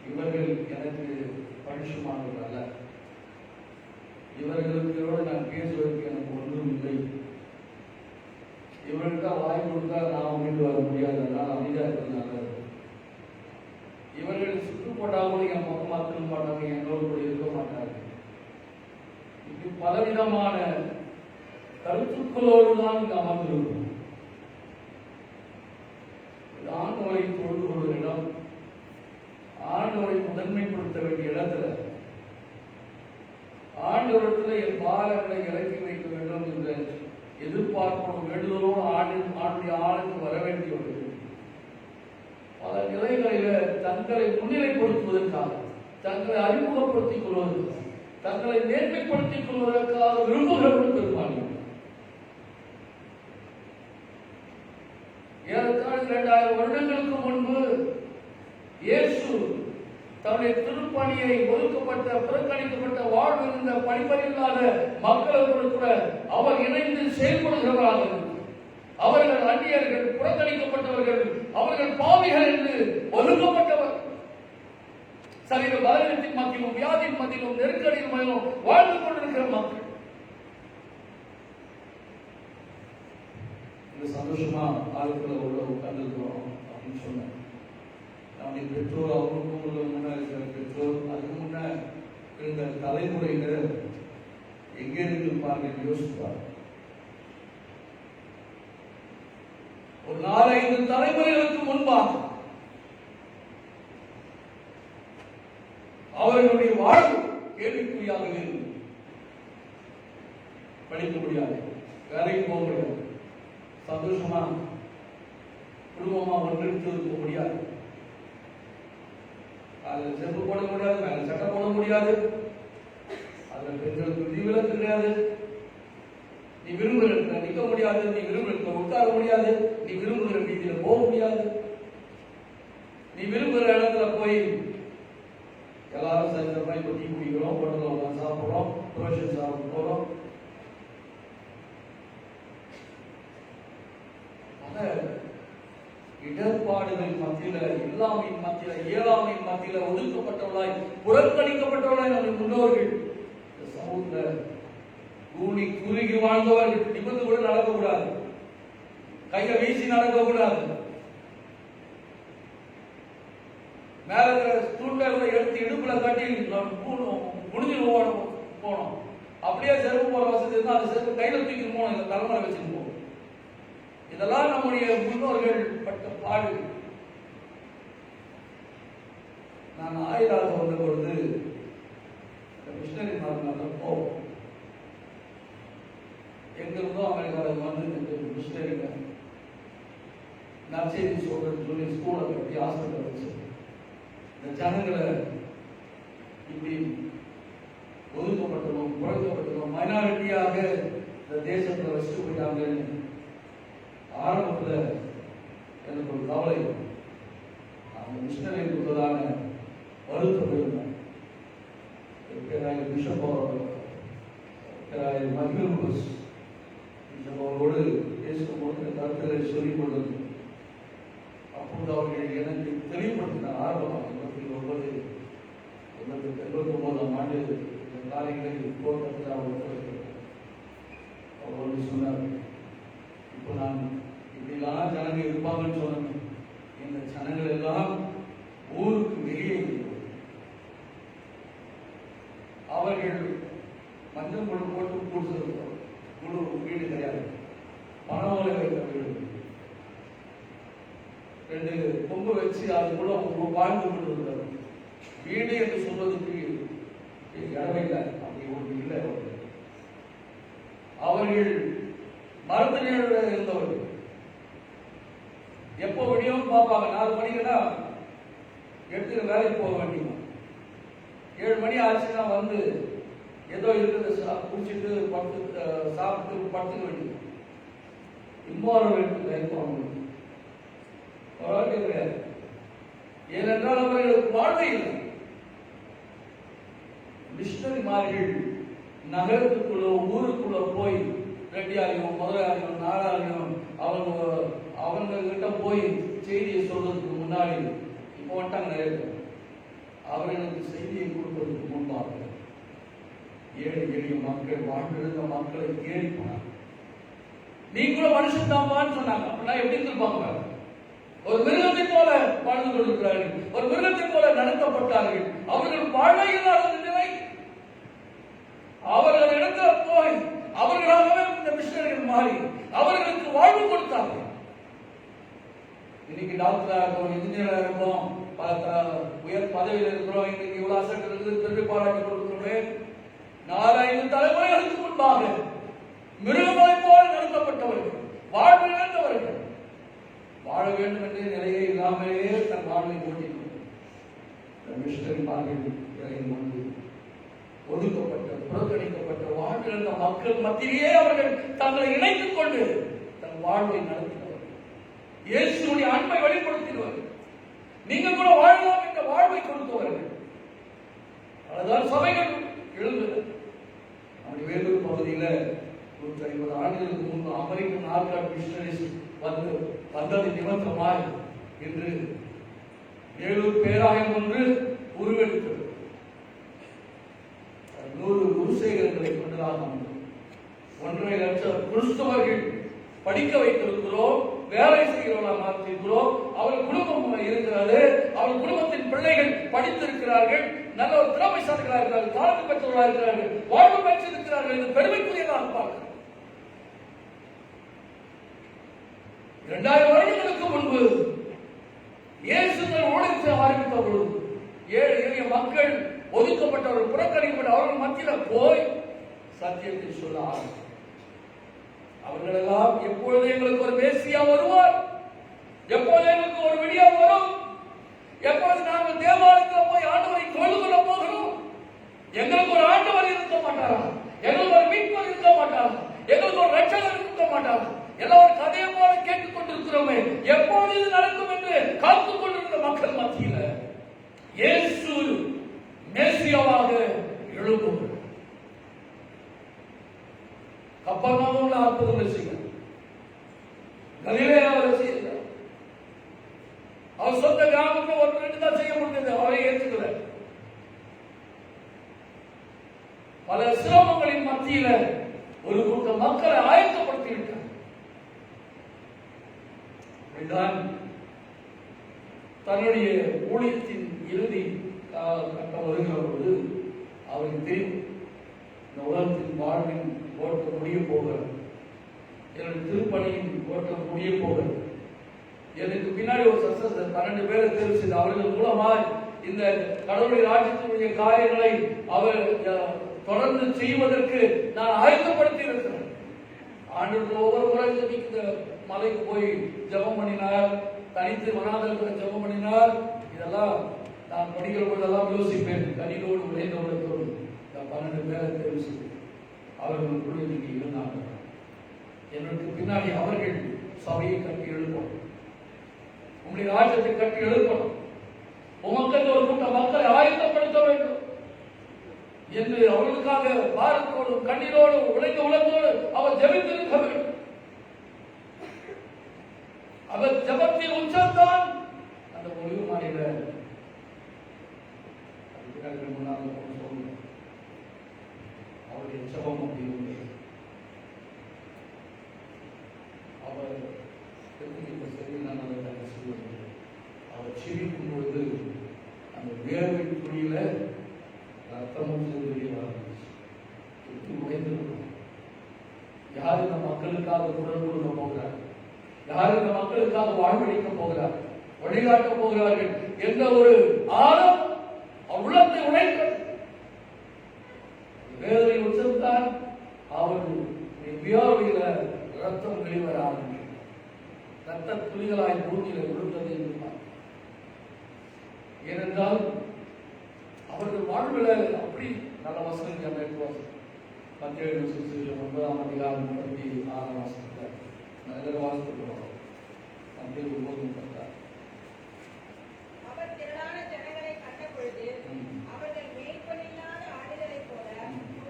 இவர்கள் எனக்கு பரிசுமானவர்கள் அல்ல, இவர்களுக்கு நான் பேசுவதற்கு எனக்கு ஒன்றும் இல்லை, இவர்களுக்கு வாய் கொடுத்தா நான் மீண்டு வர முடியாது, நான் அமைதியாக இருக்கிறதுனால இவர்கள் சுற்றுப்பட்டாலும் என் பக்கம் மாற்ற மாட்டாங்க, எங்களோடு கூட இருக்க மாட்டாங்க. இது பலவிதமான கருத்துக்களோடு தான் இங்கு அமர்ந்திருக்கும். ஆண்டவரை தொழுது கொள்ளும் இடம், ஆண்டவரை முதன்மைப்படுத்த வேண்டிய ஆண்டவரத்தில் என் பாரங்களை இறக்கி வைக்க வேண்டும் என்ற எதிர்பார்ப்பும் வேண்டுதலோடு ஆண்டுடைய ஆளுக்கு வர வேண்டியுள்ளது. பல நிலைகளில தங்களை முன்னிலைப்படுத்துவதற்காக, தங்களை அறிமுகப்படுத்திக் கொள்வதற்காக, தங்களை நேர்மைப்படுத்திக் கொள்வதற்காக விரும்புகிறவர்கள் பெரும்பாலும் ஏறத்தாழ 2000 வருடங்களுக்கு முன்பு இயேசு தன்னுடைய திருப்பணியை ஒதுக்கப்பட்ட புறக்கணிக்கப்பட்ட வாழ்வு இருந்த படிப்பறிவில்லாத மக்களோடு கூட அவர் இணைந்து செயல்படுகிறவராக, அவர்கள் அந்நியர்கள், புறக்கணிக்கப்பட்டவர்கள், அவர்கள் பாவிகள் என்று ஒதுக்கப்பட்டவர், சரீர பலவீனத்தின் மத்தியிலும் வியாதியின் மத்தியிலும் நெருக்கடியின் மத்தியிலும் வாழ்ந்து கொண்டிருக்கிற மக்கள். சந்தோஷமா ஆளுக்களை உட்கார்ந்துருக்கிறோம் அப்படின்னு சொன்னேன். நம்முடைய பெற்றோர், அவங்களுக்கும் முன்னாடி இருக்கிற பெற்றோர், அதுக்கு முன்ன இருந்த தலைமுறையினர் எங்கே இருந்திருப்பாங்க யோசிப்பார். ஒரு 4-5 தலைமுறைகளுக்கு முன்பாக அவர்களுடைய வாழ்வு கேள்விக்குறியாகவே படிக்க முடியாது, வேலைக்கு போக முடியாது, சந்தோஷமா குடும்பமா ஒன்றிணைத்து இருக்க முடியாது, அதுல செருப்பு போட முடியாது, மேல சட்டை போட முடியாது, அதுல பெண்களுக்கு விதிவிலக்கு கிடையாது. நீ விரும்புகிற நிற்க முடியாது, நீ விரும்புகிற உட்கார முடியாது, நீ விரும்புகிற வீதியில போக முடியாது, நீ விரும்புகிற இடத்துல போய் எல்லாரும் சாயந்தரமா இப்ப டீ குடிக்கிறோம், ஹோட்டல்ல சாப்பிடுறோம், ப்ரொஃபஷன் சாப்பிட போறோம். இடர்பாடுகள் மத்தியில, இல்லாமையின் மத்தியில, இயலாமையின் மத்தியில ஒதுக்கப்பட்டவர்களாய், புறக்கணிக்கப்பட்டவர்களாய் நம்முடைய முன்னோர்கள் இந்த சமூகத்துல கூணி குறுகி வாழ்ந்தவர்கள். நிமிர்ந்து கூட நடக்கக்கூடாது, கையை வீசி நடக்கக்கூடாது, மேல தூண்டை எடுத்து இடுப்புல கட்டி குடிஞ்சு போனோம். அப்படியே செருப்பு போற வசதி இருந்தா அந்த செருப்பு கையில தூக்கி போனோம், இந்த தலைமுறை வச்சுட்டு போகும். இதெல்லாம் நம்முடைய முன்னோர்கள் பட்ட பாடு. நான் ஆயுதாக வந்த பொழுது மிஷனரி மார்க் போவோம், எங்கிருந்தோ அமெரிக்காவில் வந்து மிஷனரிங்க நற்செய்தி சொல்றேன்னு சொல்லி ஸ்கூலை கட்டி ஹாஸ்பிட்டல் வச்சு இந்த ஜனங்களை இப்படி ஒதுக்கப்பட்டதும் குறைக்கப்பட்டதும் மைனாரிட்டியாக இந்த தேசத்தில் வச்சுட்டு போயிட்டாங்கன்னு ஆரம்பத்தில் எனக்கு ஒரு கவலை, அந்த மிஷனரி இருப்பதான வருத்தம் இருந்தேன். பிஷப் அவர்களோடு பேசும்போது கருத்துக்களை சொல்லிக் கொண்டது. அப்போது அவர்கள் எனக்கு தெளிவுபடுத்தினார். ஆரம்பமாக 89ஆம் ஆண்டு இந்த காலைகளில் போராட்டத்தில் அவரோடு சொன்னார், இப்போ நான் இப்படிலாம் ஜனங்கள் இருப்பாங்கன்னு சொன்னேன், இந்த ஜனங்கள் எல்லாம் ஊருக்கு வெளியே அவர்கள் மஞ்சள் கொண்டு போட்டு கூடுதல் குழு வீடு கிடையாது, பணம் வைக்கிற வீடு, 2 கொம்பு வச்சு அது கூட வாழ்ந்து கொண்டிருந்தார். வீடு என்று சொல்வதற்கு இடமில்லை, அப்படி ஒன்று இல்லை. அவர்கள் மரத்தடியோடு இருந்தவர்கள் எப்போ விடியும் பார்ப்பாங்க. 4 மணிக்குன்னா 8 வேலைக்கு போக வேண்டியது, 7 மணி ஆச்சுன்னா வந்து ஏதோ இருக்கிறத குடிச்சிட்டு சாப்பிட்டு படுத்துக்க வேண்டியது. இம்மாரல் லைஃப் அவங்களுக்கு கிடையாது. ஏனென்றால் அவர்களுக்கு வாழ்வை இல்லை. மிஷனரிமார்கள் நகரத்துக்குள்ள ஊருக்குள்ள போய் ரெட்டியாரையும் முதலாளியும் நாடாரையும் அவங்க கிட்ட போய் செய்தியை சொல்றதுக்கு முன்னாடி இப்போ வந்துட்டாங்க நிறைய பேர். அவர்களுக்கு செய்தியை கொடுப்பதற்கு முன்பாக ஏழை எளிய மக்கள் வாழ்ந்திருந்த மக்களை தேடி போனாங்க. நீங்களும் மனுஷன் தான்பான்னு சொன்னாங்க. அப்படின்னா எப்படி இருந்திருப்பாங்க? ஒரு மிருகத்தை போல வாழ்ந்து கொண்டிருக்கிறார்கள், ஒரு மிருகத்தை போல நடத்தப்பட்டார்கள். அவர்கள் வாழ்வை இல்லாத நிலை. அவர்கள் இடத்துல போய் அவர்களாகவே இந்த மிஷனரிகள் மாறி அவர்களுக்கு வாழ்வு கொடுத்தார்கள். இன்னைக்கு டாக்டரா இருக்கோம், இன்ஜினியரா இருக்கோம், உயர் பதவியில் இருக்கிறோம், இன்னைக்கு இவ்வளவு அசட் இருக்குது, திருப்பி பாராட்டி கொடுக்கிறோமே. 4-5 தலைமுறைகளுக்கு முன்பாக மிருகங்களைப் போல நடத்தப்பட்டவர்கள், வாழ்வு இழந்தவர்கள், வாழ வேண்டும் என்ற நிலையை இல்லாமலே தன் வாழ்வை ஓட்டினார். மிஷனரிமார்கள் இறைவன் வந்து ஒதுக்கப்பட்ட, புறக்கணிக்கப்பட்ட, வாழ்விழந்த மக்கள் மத்தியிலேயே அவர்கள் தங்களை இணைத்துக் கொண்டு தன் வாழ்வை நடத்தினவர்கள், இயேசுடைய அன்பை வெளிப்படுத்தினவர்கள், நீங்கள் கூட வாழலாம் என்ற வாழ்வை கொடுத்தவர்கள். அதுதான் சபைகள் எழுந்தது. நம்முடைய வேலூர் பகுதியில் 150 ஆண்டுகளுக்கு முன்பு அமெரிக்கன் ஆர்காட் மிஷனரிஸ் வந்தது நிமித்தமாய் இன்று வேலூர் பேராயம் ஒன்று உருவெடுத்தது. 100 குருசேகரங்களை கொண்டுதான் 1.5 லட்சம் கிறிஸ்தவர்கள் படிக்க வைத்திருக்கிறோம், வேலை செய்கிறவர்களாக மாற்றிருக்கிறோம். அவர்கள் குடும்பம் இருக்கிறது, அவர்கள் குடும்பத்தின் பிள்ளைகள் படித்திருக்கிறார்கள், நல்ல ஒரு திறமைசாலிகளாக இருக்கிறார்கள், தாழ்வு பெற்றவர்களாக இருக்கிறார்கள், வாழ்வு பெற்றிருக்கிறார்கள் என்று பெருமைக்குரியதாக பார்க்கிறோம். 2000 வருடங்களுக்கு முன்பு இயேசுவின் ஊழியத்தை ஆரம்பித்த பொழுது ஏழை எளிய மக்கள், ஒதுக்கப்பட்டவர்கள், புறக்கணிக்கப்பட்ட அவர்கள் மத்தியில் போய் சத்தியத்தை சொல்ல ஆரம்பித்தார். அவர்களெல்லாம் எப்பொழுது எங்களுக்கு ஒரு மேசியா வருவார், எப்பொழுது எங்களுக்கு ஒரு விடியா வரும், எப்பொழுது நாங்கள் தேவாலயத்தில் போய் ஆண்டவரை தொழுது கொள்ள போகிறோம், எங்களுக்கு ஒரு ஆண்டவர் இருக்க மாட்டாரா, எங்களுக்கு ஒரு மீட்பர் இருக்க மாட்டாரா, எங்களுக்கு ஒரு ரட்சகர் இருக்க மாட்டாரா, எல்லாரும் கதையை போல கேட்டுக் கொண்டிருக்கிறோமே, எப்பொழுது இது நடக்கும் என்று காத்துக் கொண்டிருக்கிற மக்கள் மத்தியில் இயேசு மேசியாவாக எழுப்புகிறார். கப்பர்நகூமில் அற்புதங்களை செய்கிறார், கலிலேயாவில் செய்கிறார். அவர் சொந்த கிராமத்தில் 1-2 தான் செய்ய முடிந்தது, அவரை ஏற்றுக்கிறார். பல சிரமங்களின் மத்தியில ஒரு கூட்ட மக்களை ஆயத்தப்படுத்தி விட்டார். தன்னுடைய ஊழியத்தின் இறுதி கட்டம் வருகிற பொழுது அவருக்கு தெரியும், இந்த உலகத்தின் வாழ்வின் ஓட்டம் முடிய போகிறது, என்னுடைய திருப்பணியின் ஓட்டம் முடிய போகிறது. எனக்கு பின்னாடி ஒரு சக்சஸ் 12 பேரை தேர்வு செய்து அவர்கள் மூலமாய் இந்த கடவுளுடைய ராஜ்யத்தினுடைய காரியங்களை அவர் தொடர்ந்து செய்வதற்கு நான் ஆயத்தப்படுத்தி இருக்கிறேன். ஆண்டு ஒவ்வொரு முறை இந்த மலைக்கு போய் ஜெபம் பண்ணினார், தனித்து மனாதரத்தில் ஜெபம் பண்ணினார். இதெல்லாம் நான் படிக்கிற போதெல்லாம் யோசிப்பேன், கனிதோடு விளைந்தோடு 12 பேரை தேர்வு செய்து அவர்களுக்குள்ள நீங்க இருந்தாங்க. எனக்கு பின்னாடி அவர்கள் சபையை கட்டி எழுப்பணும், உங்களுடைய ராஜ்யத்தை கட்டி எழுப்பணும், உமக்கு ஒரு கூட்ட மக்களை ஆயத்தப்படுத்த வேண்டும் என்று அவர்களுக்காக பாரத்தோடும் கண்ணீரோடும் உழைத்த உலகத்தோடு அவர் ஜெபித்திருக்க வேண்டும். அவர் ஜெபத்தின் உச்சம்தான் அந்த ஒளிவு மாநில முன்னால் அவருடைய ஜெபம் அப்படி உண்டு. அவர் அவர் சிரிக்கும் பொழுது அந்த வேர்வை துணியில ரத்தமும் யார் இந்த மக்களுக்காக குரல் கொடுக்க போகிறார், யார் இந்த மக்களுக்காக வாழ்வழிக்க போகிறார், வழிகாட்ட போகிறார்கள் என்ற ஒரு ஆழம் உள்ளத்தை உழைக்க வேதனை உச்சத்தான் அவர்கள் வியாதியில ரத்தம் வெளிவர ஆரம்பிக்கும், ரத்த துளிகளாய் பூமியில விழுந்தது என்று. ஏனென்றால் அவர்கள் வாழ்வில் அப்படி நல்ல வசனங்கள் மேற்கொள்வார்கள். 9ஆம் அதிகாரம் 36ஆம் வசனத்தில் நல்ல வாசத்துக்கு மத்திய 9:36. அவர் திரளான ஜனங்களை கண்ட பொழுது அவர்கள் மேய்ப்பனில்லாத ஆடுகளைப் போல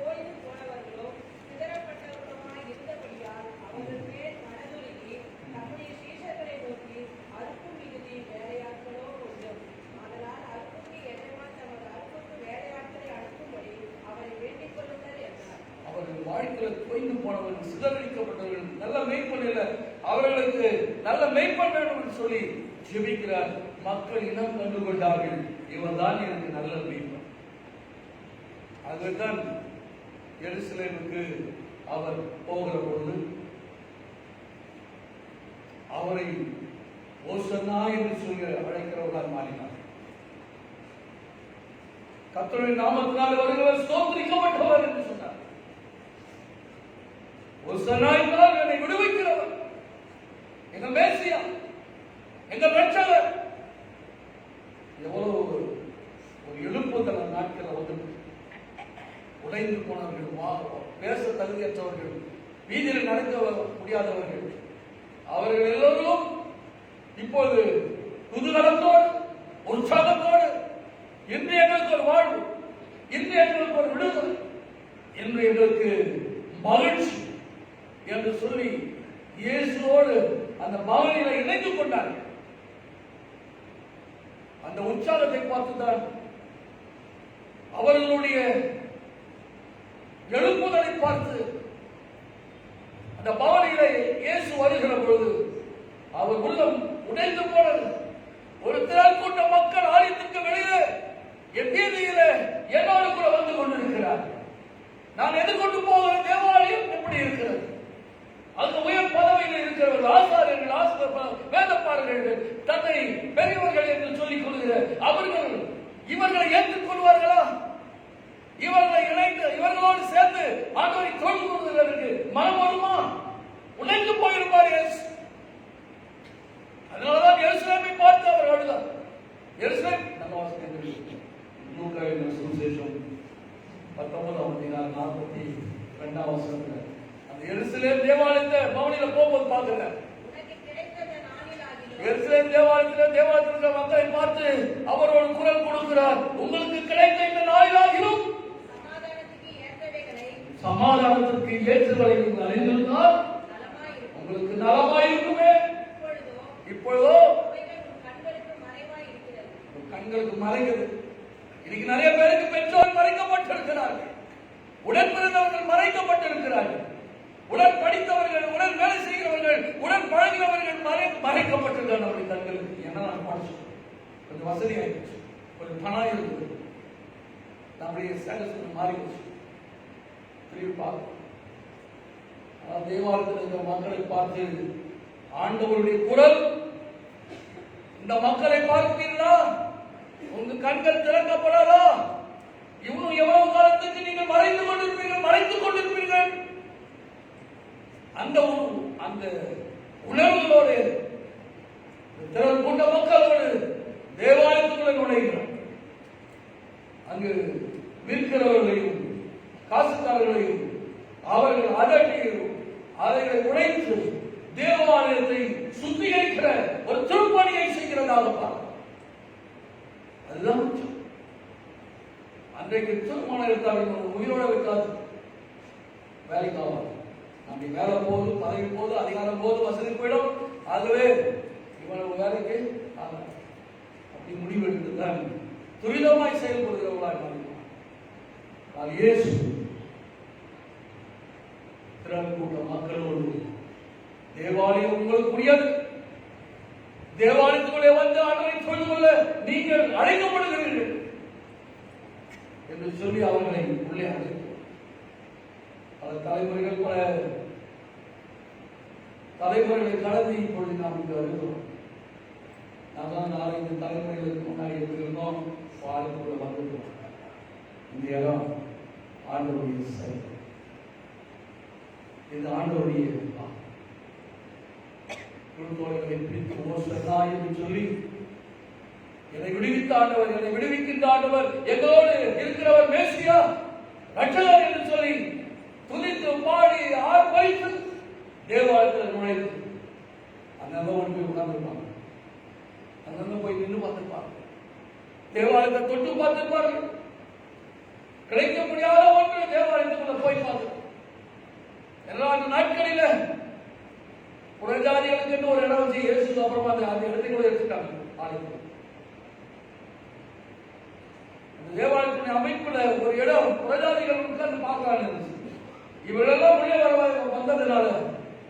ஓய்ந்து போனவர்களோ சிதறப்பட்டவர்களுமாய் இருந்தபடியால் அவர்கள் மேல் மனதுருகி தம்முடைய சீஷர்களை நோக்கி அறுக்கும் மிகுதி வேலையாட்களோ கொஞ்சம், அதனால் அறுப்புக்கு எஜமான் தமது அறுப்புக்கு வேலையாட்களை அனுப்பும்படி அவரை வேண்டிக் கொள்ளுங்கள் என்றார். அவர்கள் வாழ்க்கையில் தொய்ந்து போனவர்கள், சிதறடிக்கப்பட்டவர்கள், நல்ல மெய்ப்பன் இல்லை, அவர்களுக்கு நல்ல மெய்ப்பன் வேண்டும் என்று சொல்லி ஜெபிக்கிறார். மக்கள் இனம் கண்டு கொண்டார்கள், இவர் தான் எனக்கு நல்ல மெய்ப்பன். அதுதான் எருசலேமுக்கு அவர் போகிற பொழுது அவரை ஓசன்னா என்று சொல்லி அழைக்கிறவர்களால் மாறினார். கர்த்தருடைய நாமத்தினால் வருகிறவர் ஸ்தோத்திரிக்கப்பட்டவர் என்று சொன்னார். ஓசன்னா என்றால் என்னை விடுவிக்கிறவர், எங்கள் மேசியா, எங்கள் ரட்சகர். எவ்வளவு ஒரு எழுப்புதல் நாட்கள் வந்து உடைந்து போனவர்கள், பேச தகுதியற்றவர்கள், வீதியில் நடக்க முடியாதவர்கள், அவர்கள் எல்லோரும் இப்போது குதூகலத்தோடு உற்சாகத்தோடு இன்று எங்களுக்கு ஒரு வாழ்வு, இன்று எங்களுக்கு ஒரு விடுதலை, இன்று எங்களுக்கு மகிழ்ச்சி என்று சொல்லி இயேசுவோடு அந்த மகளிரை இணைந்து கொண்டார்கள். அந்த உற்சாகத்தை பார்த்துதான் அவர்களுடைய எழுப்புதலை பார்த்து அந்த பவனியிலே இயேசு வருகிற பொழுது அவர் உள்ளம் உடைந்து போனது. ஒரு திரள் கூட்ட மக்கள் ஆலயத்துக்கு வெளியே என் வீதியிலே என்னோடு கூட வந்து கொண்டிருக்கிறார். நான் எதிர்கொண்டு போகிற தேவாலயம் எப்படி இருக்கிறது? அந்த உயர் பதவியில் இருக்கிறவர்கள், ஆசாரியர்கள், வேதப்பாளர்கள், தன்னை பெரியவர்கள் என்று சொல்லிக் கொள்கிற அவர்கள் இவர்களை ஏற்றுக் கொள்வார்களா? இவர்களை இணைந்து இவர்களோடு சேர்ந்து ஆண்டவரை தொழுது கொள்வதற்கு மனம் வருமா? உடைந்து போயிருப்பார் இயேசு. அதனாலதான் எருசலேமை பார்த்து அவர் அழுதார். எருசலேம் நம்ம வாசிக்கிறோம். லூக்காவின் சுவிசேஷம் 19ஆம் அதிகாரம் 42ஆம் வசனத்துல அந்த எருசலேம் தேவாலயத்தை பவனில போகும்போது பாக்குங்க. எருசலேம் தேவாலயத்தில் மக்களை பார்த்து அவரோடு குரல் கொடுக்கிறார். உங்களுக்கு கிடைத்த இந்த நாளிலாகிலும் சமாதானத்திற்கு ஏற்றவரை நீங்கள் அறிந்திருந்தால் உங்களுக்கு நலமாயிருக்குமே. இப்பொழுதோ கண்களுக்கு மறைகிறது. இன்னைக்கு நிறைய பேருக்கு பெற்றோர் மறைக்கப்பட்டிருக்கிறார்கள், உடன் பிறந்தவர்கள் மறைக்கப்பட்டிருக்கிறார்கள், உடன் படித்தவர்கள், உடன் வேலை செய்கிறவர்கள், உடன் பழகினவர்கள் மறைக்கப்பட்டிருக்கிறார் நம்முடைய கண்களுக்கு. ஏன்னா நான் படிச்சோம், கொஞ்சம் வசதி ஆயிடுச்சு, கொஞ்சம் பணம் இருக்குது, நம்முடைய ஸ்டேட்டஸ் மாறிடுச்சு. தேவாலயத்தில் இருக்கிற மக்களை பார்த்து ஆண்டவருடைய குரல், இந்த மக்களை பார்ப்பீர்களா? உங்க கண்கள் திறக்கப்படாதா? இவனும் எவ்வளவு காலத்துக்கு நீங்கள் மறைத்துக் கொண்டிருப்பீர்கள். அந்த உணர்வுகளோடு திறன் கொண்ட மக்களோடு தேவாலயத்துக்குள்ள நுழைகிறார். அங்கு விற்கிறவர்களையும் காசுக்காரர்களையும் அவர்கள் அதட்டியும் அதைகளை உடைத்து தேவாலயத்தை சுத்திகரிக்கிற ஒரு திருப்பணியை செய்கிறதாக பார்க்கிறோம். அதுதான் அன்றைக்கு திருமணம் எடுத்தார்கள், உயிரோட வைக்காது, வேலைக்கு ஆவாது. அப்படி வேலை போது, பதவி போது, அதிகாரம் போது, வசதி போயிடும். ஆகவே இவ்வளவு வேலைக்கு அப்படி முடிவெடுத்துதான் துரிதமாய் செயல்படுகிறவர்களாக இயேசு திரள் கூட்ட மக்களோடு தேவாலயம் உங்களுக்குரியது, தேவாலயத்துக்குள்ளே வந்து ஆண்டவரை தொழுது கொள்ள நீங்கள் அழைக்கப்படுகிறீர்கள் என்று சொல்லி அவர்களை உள்ளே அழைத்தார். பல தலைமுறைகள், பல தலைமுறைகளை கடந்து இப்பொழுது நாம் இங்கு வருகிறோம். நாங்கள் 4-5 தலைமுறைகளுக்கு முன்னாடி இருந்திருந்தோம், பாலத்துக்குள்ள வந்துட்டோம். இந்த இடம் ஆண்டவருடைய செயல், இது ஆண்டவருடைய குழுத்தோழர்களை பிரித்து ஓசன்னா என்று சொல்லி என்னை விடுவித்த ஆண்டவர், என்னை விடுவிக்கின்ற ஆண்டவர், எங்களோடு இருக்கிறவர் மேசியா, ரட்சகர் என்று சொல்லி துதித்து பாடி ஆர்ப்பரித்து தேவாலயத்தில் நுழைந்து அங்கங்க ஒன்று போய் உட்கார்ந்துருப்பாங்க, அங்கங்க போய் நின்று பார்த்துருப்பாங்க, தேவாலயத்தை தொட்டு பார்த்திருப்பார்கள். கிடைக்க முடியாத ஒன்று தேவாலயத்துக்குள்ள போய் பார்த்து எல்லா நாட்களில புறஜாதிகளுக்கு ஒரு இடம் வச்சு இயேசு அப்புறமா அந்த இடத்தை கூட எடுத்துட்டாங்க. ஆலயத்தில் தேவாலயத்தின் அமைப்புல ஒரு இடம் புறஜாதிகள் உட்கார்ந்து பார்க்கலான்னு இருந்துச்சு. இவரெல்லாம் உள்ளே வந்ததுனால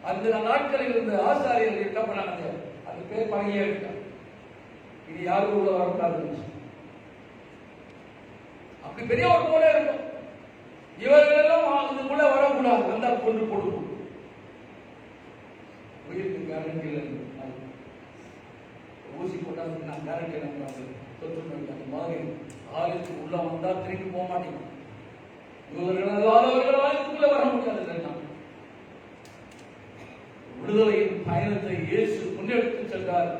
அந்த நாட்களில் இருந்த ஆசாரியர்கள் என்ன பண்ணாங்க, அது பேர் பழகியே இருக்காங்க, இது யாருக்கும் உள்ள வரக்கூடாது. அப்படி பெரிய ஒரு போல இருக்கும். இவர்கள் எல்லாம் அதுக்குள்ள வரக்கூடாது, வந்தா கொண்டு கொடுக்கும். உயிருக்கு கேரண்டி ஊசி போட்டால் கேரண்டி தொற்று அந்த மாதிரி ஆலயத்துக்கு உள்ள வந்தா திரும்பி போக மாட்டீங்க. யூதர்கள் ஆலயத்துக்குள்ள வர முடியாது. விடுதலையின் பயணத்தை இயேசு முன்னெடுத்து சென்றார்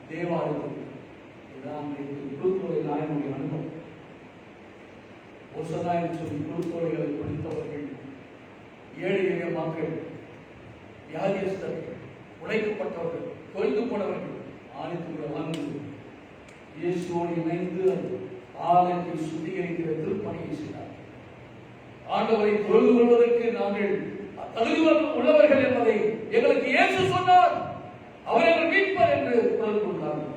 தேவாலயத்தில். இதுதான் குருத்தோலை நாயனுடைய அனுபவம். ஒசனாயின் சொல்லி குருத்தோலைகளை படித்தவர்கள், ஏழை எளிய மக்கள், வியாதியஸ்தர்கள், உழைக்கப்பட்டவர்கள், தொய்ந்து போனவர்கள் ஆலயத்துக்குள்ள வந்து இயேசுவோடு இணைந்து ஆலயத்தை சுத்திகரிக்கிற திருப்பணியை செய்தார். ஆண்டவரை தொழுது கொள்வதற்கு நாங்கள் தகுதி உள்ளவர்கள் என்பதை எங்களுக்கு இயேசு சொன்னார். அவர் எங்கள் மீட்பர் என்று குரல் கொடுத்தார்கள்.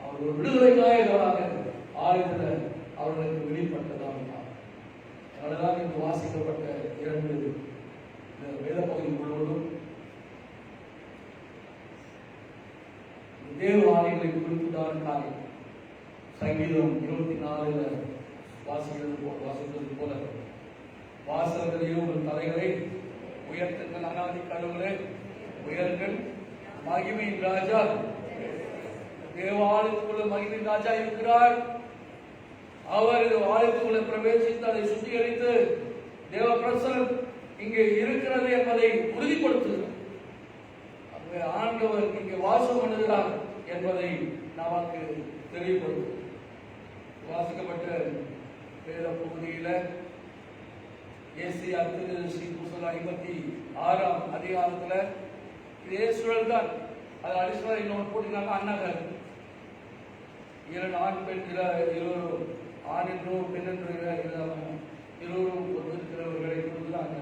அவர் ஒரு விடுதலை நாயகராக ஆலயத்தில் அவர்களுக்கு வெளிப்பட்டதாக அதனால்தான் இன்று வாசிக்கப்பட்ட 2 வேத பகுதி முழுவதும் தேவ ஆலயங்களை குறித்துதான் காரியம். சங்கீதம் 24 வாசித்தது போல வாசகர்களே உங்கள் தலைகளை உயர்த்துங்கள், அனாதி கடவுளே உயர்கள், மகிமையின் ராஜா. தேவாலயத்துக்குள்ள மகிமையின் ராஜா இருக்கிறார். அவர் ஆலயத்துக்குள்ள பிரவேசித்து அதை சுத்திகரித்து தேவ பிரசனம் இங்கே இருக்கிறது என்பதை உறுதிப்படுத்துகிறார். ஆண்டவர் இங்கே வாசம் பண்ணுகிறார் என்பதை நமக்கு தெரியப்படுத்தும். வாசிக்கப்பட்ட வேத பகுதியில ஏசியா தீர்க்கதரிசி புத்தகம் 56ஆம் அதிகாரத்துல இதே சூழல் தான். அது அடிஷனல் இன்னொன்று போட்டிருக்காங்க. அண்ணகர் 2 ஆண் பெண் இருவரும், ஆண் என்றும் பெண் என்று இருவரும் இருக்கிறவர்களை கொடுத்தாங்க.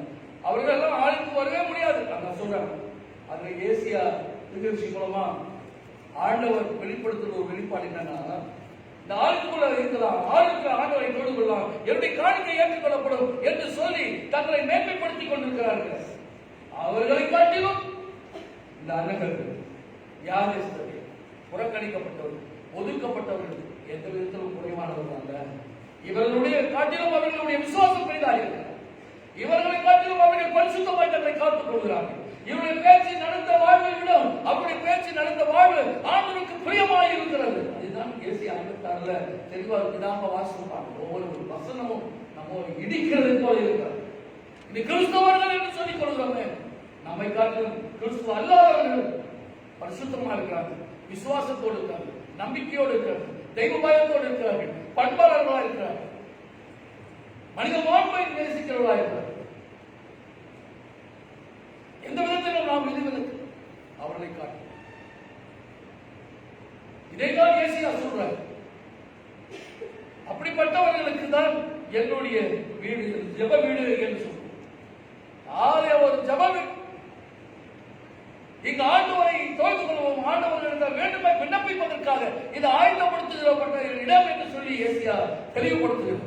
அவர்கள் எல்லாம் ஆளுக்கு வரவே முடியாது அங்க சொல்றாங்க. அதுல ஏசியா தீர்க்கதரிசி மூலமா ஆண்டவர் வெளிப்படுத்துற ஒரு வெளிப்பாடு என்னன்னா, இந்த ஆளுக்குள்ள இருக்கலாம், ஆளுக்கு ஆண்டவரை தொழுது கொள்ளலாம், என்னுடைய காணிக்கை ஏற்றுக்கொள்ளப்படும் என்று சொல்லி தங்களை மேன்மைப்படுத்திக் கொண்டிருக்கிறார்கள். அவர்களை காட்டிலும் இந்த அநகர்கள், வியாதியஸ்தர்கள், புறக்கணிக்கப்பட்டவர்கள், ஒதுக்கப்பட்டவர்கள் எந்த விதத்திலும் குறைவானவர்கள் அல்ல. இவர்களுடைய காட்டிலும் அவர்களுடைய விசுவாசம் பெரிதாக இருக்கிறார். இவர்களை காட்டிலும் அவர்கள் பரிசுத்தமாய் தங்களை காத்துக் கொள்கிறார்கள். இவருடைய பேச்சு நடந்த வாழ்வை விட அவருடைய பேச்சு நடந்த வாழ்வு ஆண்டவருக்கு பிரியமாக இருக்கிறது. அதுதான் ஏசியா 56ல தெளிவாக விடாம வாசிப்பாங்க. ஒவ்வொரு வசனமும் நம்ம இடிக்கிறது போல இருக்கிறது. இது கிறிஸ்தவர்கள் என்று சொல்லிக் கொள்கிறோமே, நம்மை காட்டிலும் கிறிஸ்துவ அல்லாதவர்கள் பரிசுத்தமா இருக்கிறார்கள், விசுவாசத்தோடு இருக்கிறார்கள், நம்பிக்கையோடு இருக்கிறார்கள், தெய்வ பயத்தோடு இருக்கிறார்கள், பண்பாளர்களா இருக்கிறார்கள், மனித மாண்பை நேசிக்கிறவர்களா இருக்கிறார்கள். எந்த விதத்திலும் நாம் விதிவிலக்கு அவர்களை காட்டும். இதைதான் ஏசியா சொல்றார். அப்படிப்பட்டவர்களுக்கு தான் என்னுடைய வீடு ஜெப வீடு என்று சொல்றோம். ஒரு ஜெப வீடு. இங்கு ஆண்டவரை தொழுது கொள்வோம், ஆண்டவர்களிடம் வேண்டுமை விண்ணப்பிப்பதற்காக இது ஆயத்தப்படுத்துகிறப்பட்ட இடம் என்று சொல்லி ஏசியா தெளிவுபடுத்துகிறது.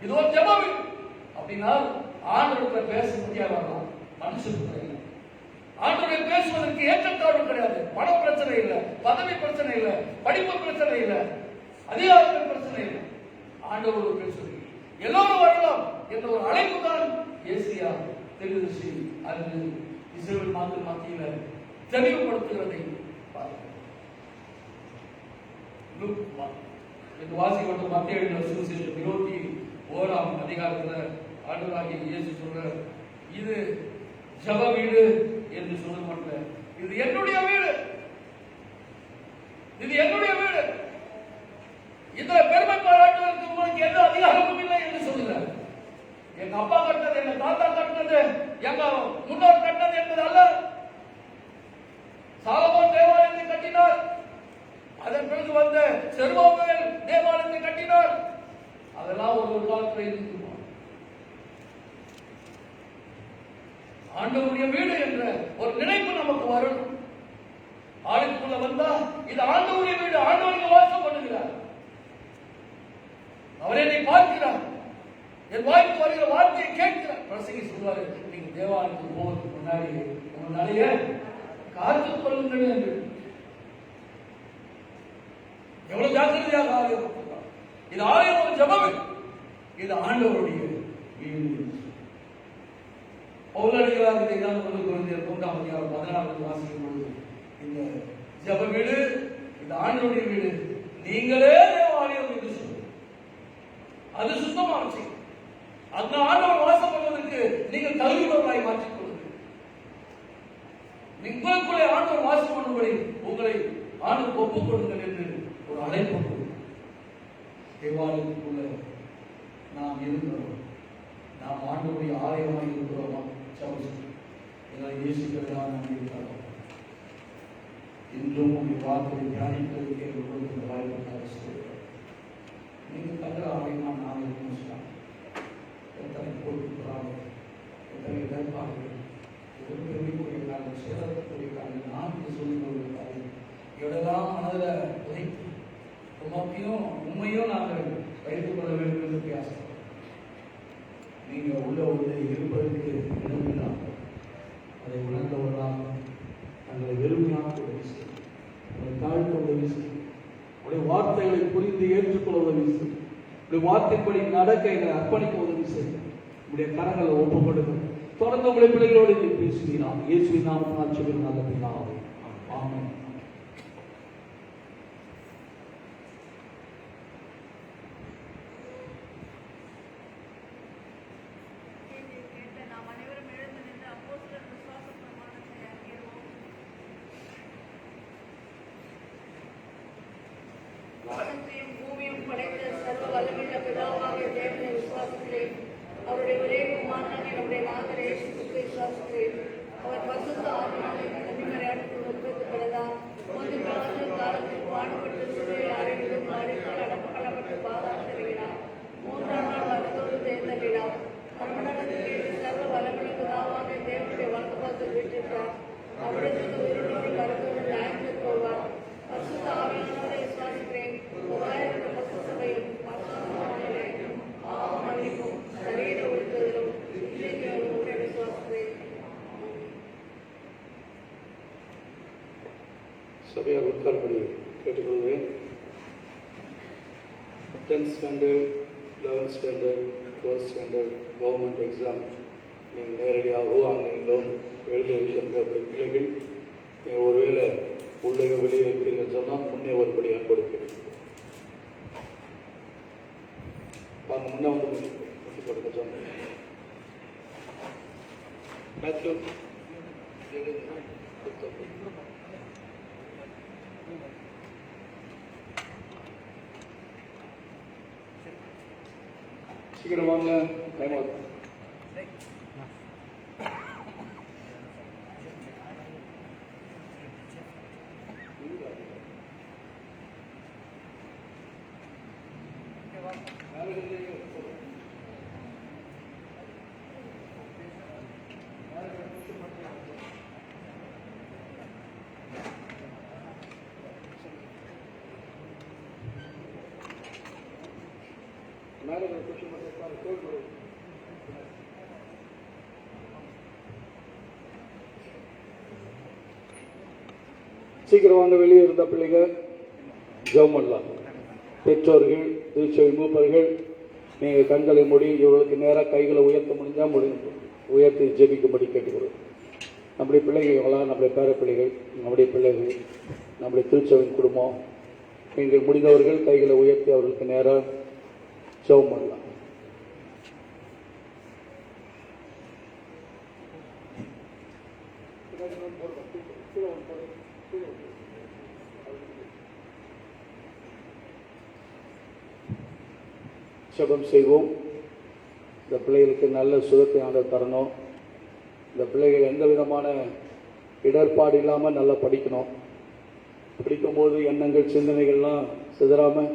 இது ஒரு ஜெப வீடு. அப்படின்னா ஆண்டவர்கிட்ட பேச முடியாது, மனுஷனுக்கு ஆண்டவரை பேசுவதற்கு ஏற்றத்தாழ்வு கிடையாது. பண பிரச்சனை இல்லை, பதவி பிரச்சனை இல்லை, படிப்பு பிரச்சனை இல்லை, அதிகாரத்தின் பிரச்சனை இல்லை. ஆண்டவரோடு பேசுவது எல்லோரும் வரலாம் என்ற ஒரு அழைப்பு தான் ஏசியா தீர்க்கதரிசி அது இஸ்ரவேல் மக்கள் மத்தியில் தெளிவுபடுத்துகிறதை வாசிக்கப்பட்ட மத்திய சுவிசேஷம் 21ஆம் அதிகாரத்தில் ஆண்டவராகிய இயேசு சொல்றார், இது ஜெப வீடு என்று சொல்ல மாட்டேன், இது என்னுடைய வீடு, இது என்னுடைய வீடு. இதுல பெருமை பாராட்டுவதற்கு உங்களுக்கு எந்த அதிகாரமும் இல்லை என்று சொல்லுகிறார். எங்க அப்பா கட்டினது, எங்க தாத்தா கட்டினது, எங்க முன்னோர் கட்டினது என்பது அல்ல. சாலமோன் தேவாலயத்தை கட்டினார், அதன் பிறகு வந்த செருபாபேல் தேவாலயத்தை கட்டினார். அதெல்லாம் ஒரு காலத்தில் இருக்குமா? ஆண்டவருடைய வீடு என்ற ஒரு நினைப்பு நமக்கு வரணும். ஆளுக்குள்ள வந்தா இது ஆண்டவருடைய வீடு, ஆண்டவருக்கு வாசம் பண்ணுகிறார், அவர் என்னை பார்க்கிறார், என் வாய்ப்பு வருகிற வார்த்தையை கேட்கிறார். பிரசங்கி சொல்வாரு, நீங்க தேவாலயத்துக்கு போவதற்கு முன்னாடி உங்க நிறைய காத்துக் கொள்ளுங்கள் என்று. எவ்வளவு ஜாக்கிரதையாக ஆலயம். இது ஆலயம் ஒரு ஜெபம், இது ஆண்டவருடைய வீடு. பவுலடிகளார் இதைதான் 1 அதிகாரம் 14 வாசிக்கும் பொழுது இந்த ஜெப வீடு, இந்த ஆண்டவருடைய வீடு, நீங்களே தேவாலயம் என்று சொல்லுங்கள். அது சுத்தமா வச்சு அந்த ஆண்டவர் வாசம் பண்ணுவதற்கு நீங்கள் தகுதியுள்ளவர்களாய் மாற்றிக் கொள்ளுங்கள். உங்களுக்குள்ளே ஆண்டவர் வாசம் பண்ணும்படி உங்களை ஆண்டவர் ஒப்புக் கொடுங்கள் என்று ஒரு அழைப்பு கொடுக்கிறார். தேவாலயத்துக்குள்ள நாம் இருக்கிறோம். நாம் ஆண்டவருடைய ஆலயமாக இருக்கிறோமா? எங்களை நேசிக்கிறதாக நாம் இருக்கிறோம். இன்றும் உங்கள் வார்த்தையை தியானிப்பதற்கு கொடுக்கிற வாய்ப்புக்காக சொல்கிறோம். நீங்கள் தங்குற ஆலயமாக நாம் இருக்கணும் சொன்னாங்க. எத்தனை பொருட்களாக எத்தனை இடர்பாடுகள் ஒரு பெருமைக்குரிய காலம் சேதத்துக்குரிய காலம் நான் சொல்லிக்கொள்ள காலம் இவரெல்லாம் மனதில் உதைத்து உமக்கையும் உண்மையும் நாங்கள் வைத்துக் கொள்ள வேண்டும் என்று பேசுகிறோம். நீங்கள் உள்ள உள்ளே இருப்பதற்கு இடமில்லாமல் அதை உணர்ந்தவர்களாக தங்களை வெறுமையாக உதவி செய்யும், உங்களை தாழ்த்த உதவி செய்யும், உடைய வார்த்தைகளை புரிந்து ஏற்றுக்கொள்ள உதவி செய்யும், உடைய வார்த்தைப்படி நடக்க எங்களை அர்ப்பணிக்க உதவி செய்யும். உடைய கரங்களை ஒப்புக்கொடுங்க. தொடர்ந்து உங்களை பிள்ளைகளோடு நீ பேசுவீராம். இயேசுவின் நாமத்தில் சொல்லுங்கள் நல்ல பிதாவே. ஆமென். நாம் அனைவரும் எழுந்து நின்று அப்போஸ்தலர் விசுவாச பிரமாணத்தை அறிவோம். வானத்தையும் பூமியும் படைத்த சர்வ வல்லமையுள்ள பிதாவாகிய தேவனை விசுவாசிக்கிறேன். அவருடைய ஒரே குமாரனாகிய நம்முடைய நாதர் இயேசு கிறிஸ்துவை விசுவாசிக்கிறேன். அவர் பரிசுத்த ஆவியாலே கன்னிமரியாளுக்குள் உற்பத்திப்பட்டதால் முந்தின காலத்தில் பாடுபட்டு சிலுவையில் அறையிலும் அடித்தால் அடக்கப்பட்டு பாதாளத்தில் இறங்கினார். மூன்றாம் நாள் வரத்தோடு தேர்ந்தெடுக்கிறார். மரணத்தில் சர்வ வல்லமையுள்ள பிதாவாகிய தேவனுடைய வலதுபாகத்தில் வீற்றிருக்கிறார். அவரிடத்தில் உயிரோடு வரத்தோடு நியாயத்திற்கு போவார். பரிசுத்த ஆவியானவரை விசுவாசிக்கிறேன். பரிசுத்த சபையும் மன்னிப்பும் சரீர ஒழுங்குதலும் ஒன்றை விசுவாசிக்கிறேன். சபையாக உட்கார்படி கேட்டுக்கொள்வேன். 10th standard, 11th standard, 12th standard government exam நீங்கள் நேரடியாகவோ ஆன்லைனிலோ எழுத இருக்கின்ற பிள்ளைகள் நீங்கள் ஒருவேளை உள்ளே வெளியே இருக்கிறீங்கன்னு சொன்னால் முன்னே ஒருபடி கொடுப்பேன். முன்னே வந்து கொடுக்க சொன்னேன். மேத்யூ சீக்கிரம் வாங்க, டைம் ஆகுது. சீக்கிரம் வாங்க. வெளியே இருந்த பிள்ளைகள் ஜெபம் பண்ணலாம். பெற்றோர்கள், திருச்சபை மூப்பர்கள், நீங்கள் கண்களை மூடி இவர்களுக்கு நேராக கைகளை உயர்த்த முடிஞ்சால் உயர்த்தி ஜெபிக்கும்படி கேட்டுக்கிறோம். நம்முடைய பிள்ளைகளாக நம்முடைய பேர பிள்ளைகள், நம்முடைய பிள்ளைகள், நம்முடைய திருச்சபையின் குடும்பம், நீங்கள் முடிந்தவர்கள் கைகளை உயர்த்தி அவர்களுக்கு நேராக ஜெபம் பண்ணலாம். ஜெபம் செய்வோம். இந்த பிள்ளைகளுக்கு நல்ல சுகத்தை ஆண்டவர் தரணும். இந்த பிள்ளைகள் எந்த விதமான இடர்பாடு இல்லாமல் நல்லா படிக்கணும். படிக்கும்போது எண்ணங்கள் சிந்தனைகள்லாம் சிதறாமல்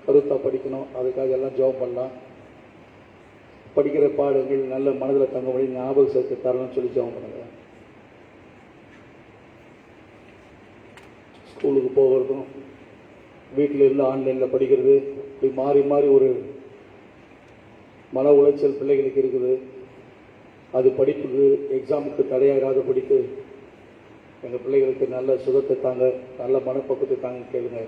கருத்தாக படிக்கணும். அதுக்காக எல்லாம் ஜெபம் பண்ணலாம். படிக்கிற பாடங்கள் நல்ல மனதில் தங்கும்படி ஞாபக சக்தி தரணும்னு சொல்லி ஜெபம் பண்ணுங்க. ஸ்கூலுக்கு போகிறதும் வீட்டில் இருந்து ஆன்லைனில் படிக்கிறது, இப்படி மாறி மாறி ஒரு மன உளைச்சல் பிள்ளைகளுக்கு இருக்குது. அது படிப்புக்கு எக்ஸாமுக்கு தடையாகாத படித்து எங்கள் பிள்ளைகளுக்கு நல்ல சுகத்தை தாங்க, நல்ல மனப்பக்குவத்தை தாங்க கேளுங்க.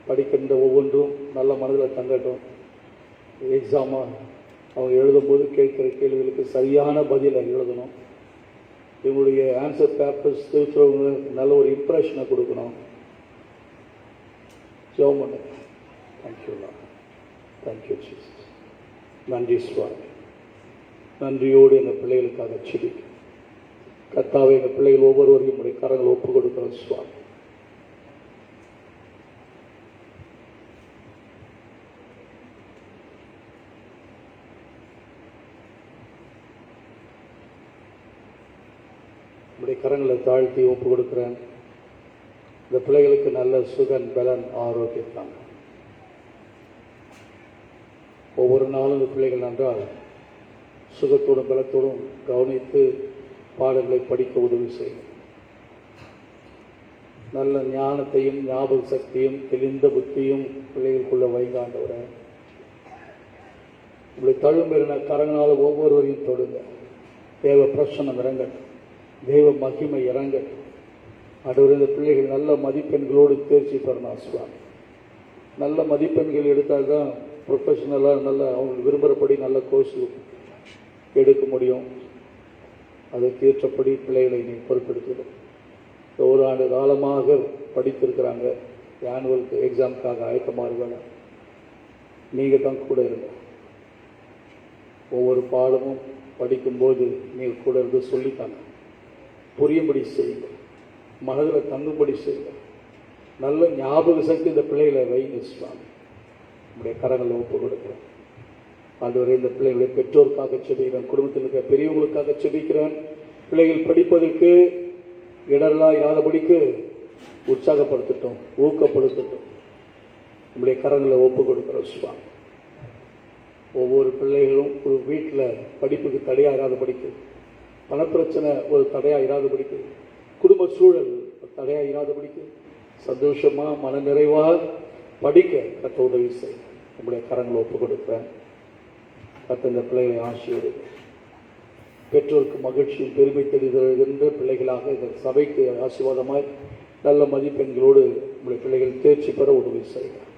படிக்கின்ற ஒவ்வொன்றும் நல்ல மனதில் தங்கட்டும். எக்ஸாமாக அவங்க எழுதும்போது கேட்குற கேள்விகளுக்கு சரியான பதிலை எழுதணும். இவங்களுடைய ஆன்சர் பேப்பர்ஸ் திருத்துறவங்க நல்ல ஒரு இம்ப்ரெஷனை கொடுக்கணும். ஜெபம் பண்ணு. Thank you thank you Jesus. நன்றி சுவாமி. நன்றியோடு எங்கள் பிள்ளைகளுக்காக செபி. கர்த்தாவே, எங்கள் பிள்ளைகள் ஒவ்வொருவரையும் உடைய கரங்களை ஒப்புக் கொடுக்கிறோம் சுவாமி. உடைய கரங்களை தாழ்த்தி ஒப்புக் கொடுக்கிறேன். இந்த பிள்ளைகளுக்கு நல்ல சுகன் பலன் ஆரோக்கியத்தாங்க. ஒவ்வொரு நாளும் இந்த பிள்ளைகள் நன்றால் சுகத்தோடும் பலத்தோடும் கவனித்து பாடங்களை படிக்க உதவி செய்யும். நல்ல ஞானத்தையும் ஞாபக சக்தியும் தெளிந்த புத்தியும் பிள்ளைகளுக்குள்ள வைங்காண்டவர இப்படி தழும்பெறின கரங்களால் ஒவ்வொருவரையும் தொடுங்க. தேவ பிரசன்னம் இறங்கட்டும், தெய்வ மகிமை இறங்கட்டும். ஆண்டவரே, இந்த பிள்ளைகள் நல்ல மதிப்பெண்களோடு தேர்ச்சி பெறணும் சுவாமி. நல்ல மதிப்பெண்கள் எடுத்தால் தான் ப்ரொஃபஷனலாக நல்ல அவங்க விரும்புகிறபடி நல்ல கோர்ஸ் எடுக்க முடியும். அதற்கு ஏற்றபடி பிள்ளைகளை நீ பொறுப்பெடுக்கணும். ஒரு ஆண்டு காலமாக படித்திருக்கிறாங்க, ஆனுவல் எக்ஸாமுக்காக ஆயத்தமாக நீங்கள் தான் கூட இருங்க. ஒவ்வொரு பாடமும் படிக்கும்போது நீங்கள் கூட இருந்து சொல்லித்தாங்க, புரியும்படி செய்யுங்க, மனதில் தங்கும்படி செய்யுங்க. நல்ல ஞாபக சக்தி இந்த பிள்ளைகளை வைங்க சுவாமி. நம்முடைய கரங்களை ஒப்பு கொடுக்கிறேன். ஆண்டவரே, இந்த பிள்ளைகளுடைய பெற்றோருக்காக செபிக்கிறேன், குடும்பத்தில் இருக்கிற பெரியவங்களுக்காக செபிக்கிறேன். பிள்ளைகள் படிப்பதற்கு இடரெல்லாம் இல்லாதபடிக்கு உற்சாகப்படுத்தட்டும், ஊக்கப்படுத்தட்டும். நம்முடைய கரங்களை ஒப்பு கொடுக்கிறோம் சுவாமி. ஒவ்வொரு பிள்ளைகளும் ஒரு வீட்டில் படிப்புக்கு தடையாக இராதபடிக்கு, பணப்பிரச்சனை ஒரு தடையாக இராதபடிக்கு, குடும்ப சூழல் தடையாக இராதபடிக்கு சந்தோஷமாக மன நிறைவாக படிக்க கற்ற உதவி செய்ய நம்முடைய கரங்களை ஒப்பு கொடுக்கிறேன். கத்த இந்த பிள்ளைகளை ஆசீர்வதி. பெற்றோருக்கு மகிழ்ச்சியும் பெருமை தெரிகின்ற பிள்ளைகளாக இந்த சபைக்கு ஆசீர்வாதமாய் நல்ல மதிப்பெண்களோடு நம்முடைய பிள்ளைகள் தேர்ச்சி பெற உதவி செய்கிறார்.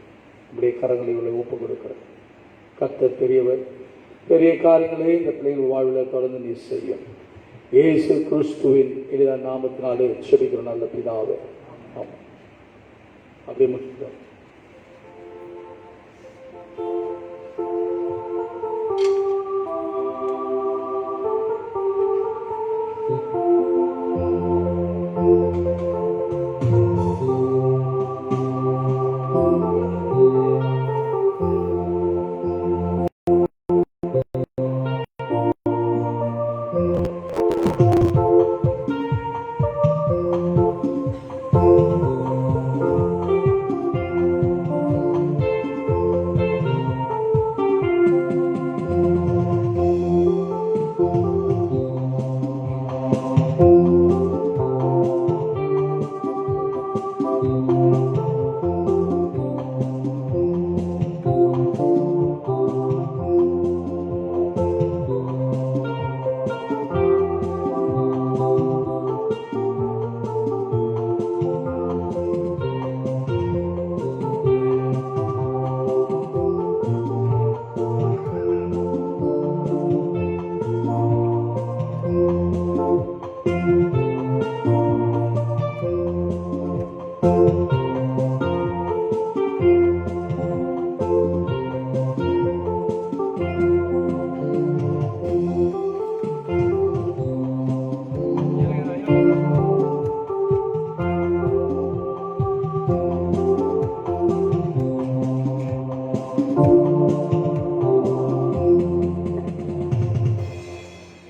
நம்முடைய கரங்களை இவர்களை ஒப்புக் கொடுக்கிறார். கர்த்தர் பெரியவர், பெரிய காரியங்களை இந்த பிள்ளைகள் வாழ்வில் தொடர்ந்து நீ செய்யும். இயேசு கிறிஸ்துவின் எளிய நாமத்தினாலே செபிக்கிற நல்ல பிதாவே, ஆமாம். அப்படியே முடிச்சுட்டார்.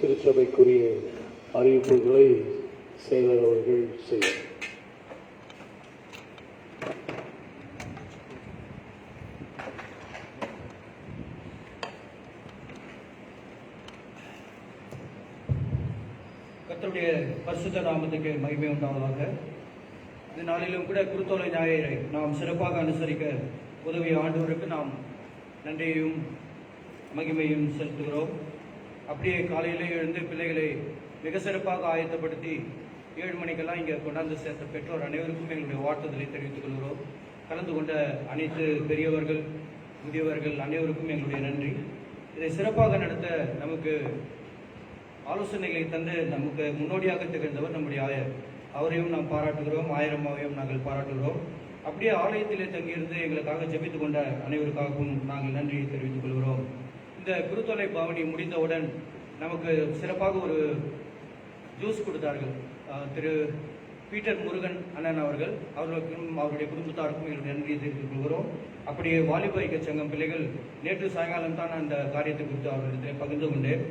திருச்சபைக்குரிய அறிவிப்புகளை செயலர் அவர்கள் செய்வார். கர்த்தருடைய பரிசுத்த நாமத்துக்கு மகிமை உண்டாவதாக. இந்த நாளிலும் கூட குருத்தோலை ஞாயிறை நாம் சிறப்பாக அனுசரிக்க உதவிய ஆண்டவருக்கு நாம் நன்றியையும் மகிமையும் செலுத்துகிறோம். அப்படியே காலையிலே எழுந்து பிள்ளைகளை மிக சிறப்பாக ஆயத்தப்படுத்தி 7 மணிக்கெல்லாம் இங்கே கொண்டாந்து சேர்த்த பெற்றோர் அனைவருக்கும் எங்களுடைய வாழ்த்துதலை தெரிவித்துக் கொள்கிறோம். கலந்து கொண்ட அனைத்து பெரியவர்கள், முதியவர்கள் அனைவருக்கும் எங்களுடைய நன்றி. இதை சிறப்பாக நடத்த நமக்கு ஆலோசனைகளை தந்து நமக்கு முன்னோடியாக திகழ்ந்தவர் நம்முடைய ஆயர். அவரையும் நாம் பாராட்டுகிறோம், ஆயரம்மாவையும் நாங்கள் பாராட்டுகிறோம். அப்படியே ஆலயத்திலே தங்கியிருந்து எங்களுக்காக ஜெபித்துக் கொண்ட அனைவருக்காகவும் நாங்கள் நன்றியை தெரிவித்துக் கொள்கிறோம். இந்த குருத்தோலை பவனி முடிந்தவுடன் நமக்கு சிறப்பாக ஒரு ஜூஸ் கொடுத்தார்கள். திரு பீட்டர் முருகன் அண்ணன் அவர்கள், அவர்களுக்கும் அவருடைய குடும்பத்தாருக்கும் எங்களுடைய நன்றியை தெரிவித்துக் கொள்கிறோம். அப்படியே வாலிப ஐக்கிய சங்கம் பிள்ளைகள் நேற்று சாயங்காலம் தான் அந்த காரியத்தை குறித்து அவர்களிடத்தில் பகிர்ந்து கொண்டேன்.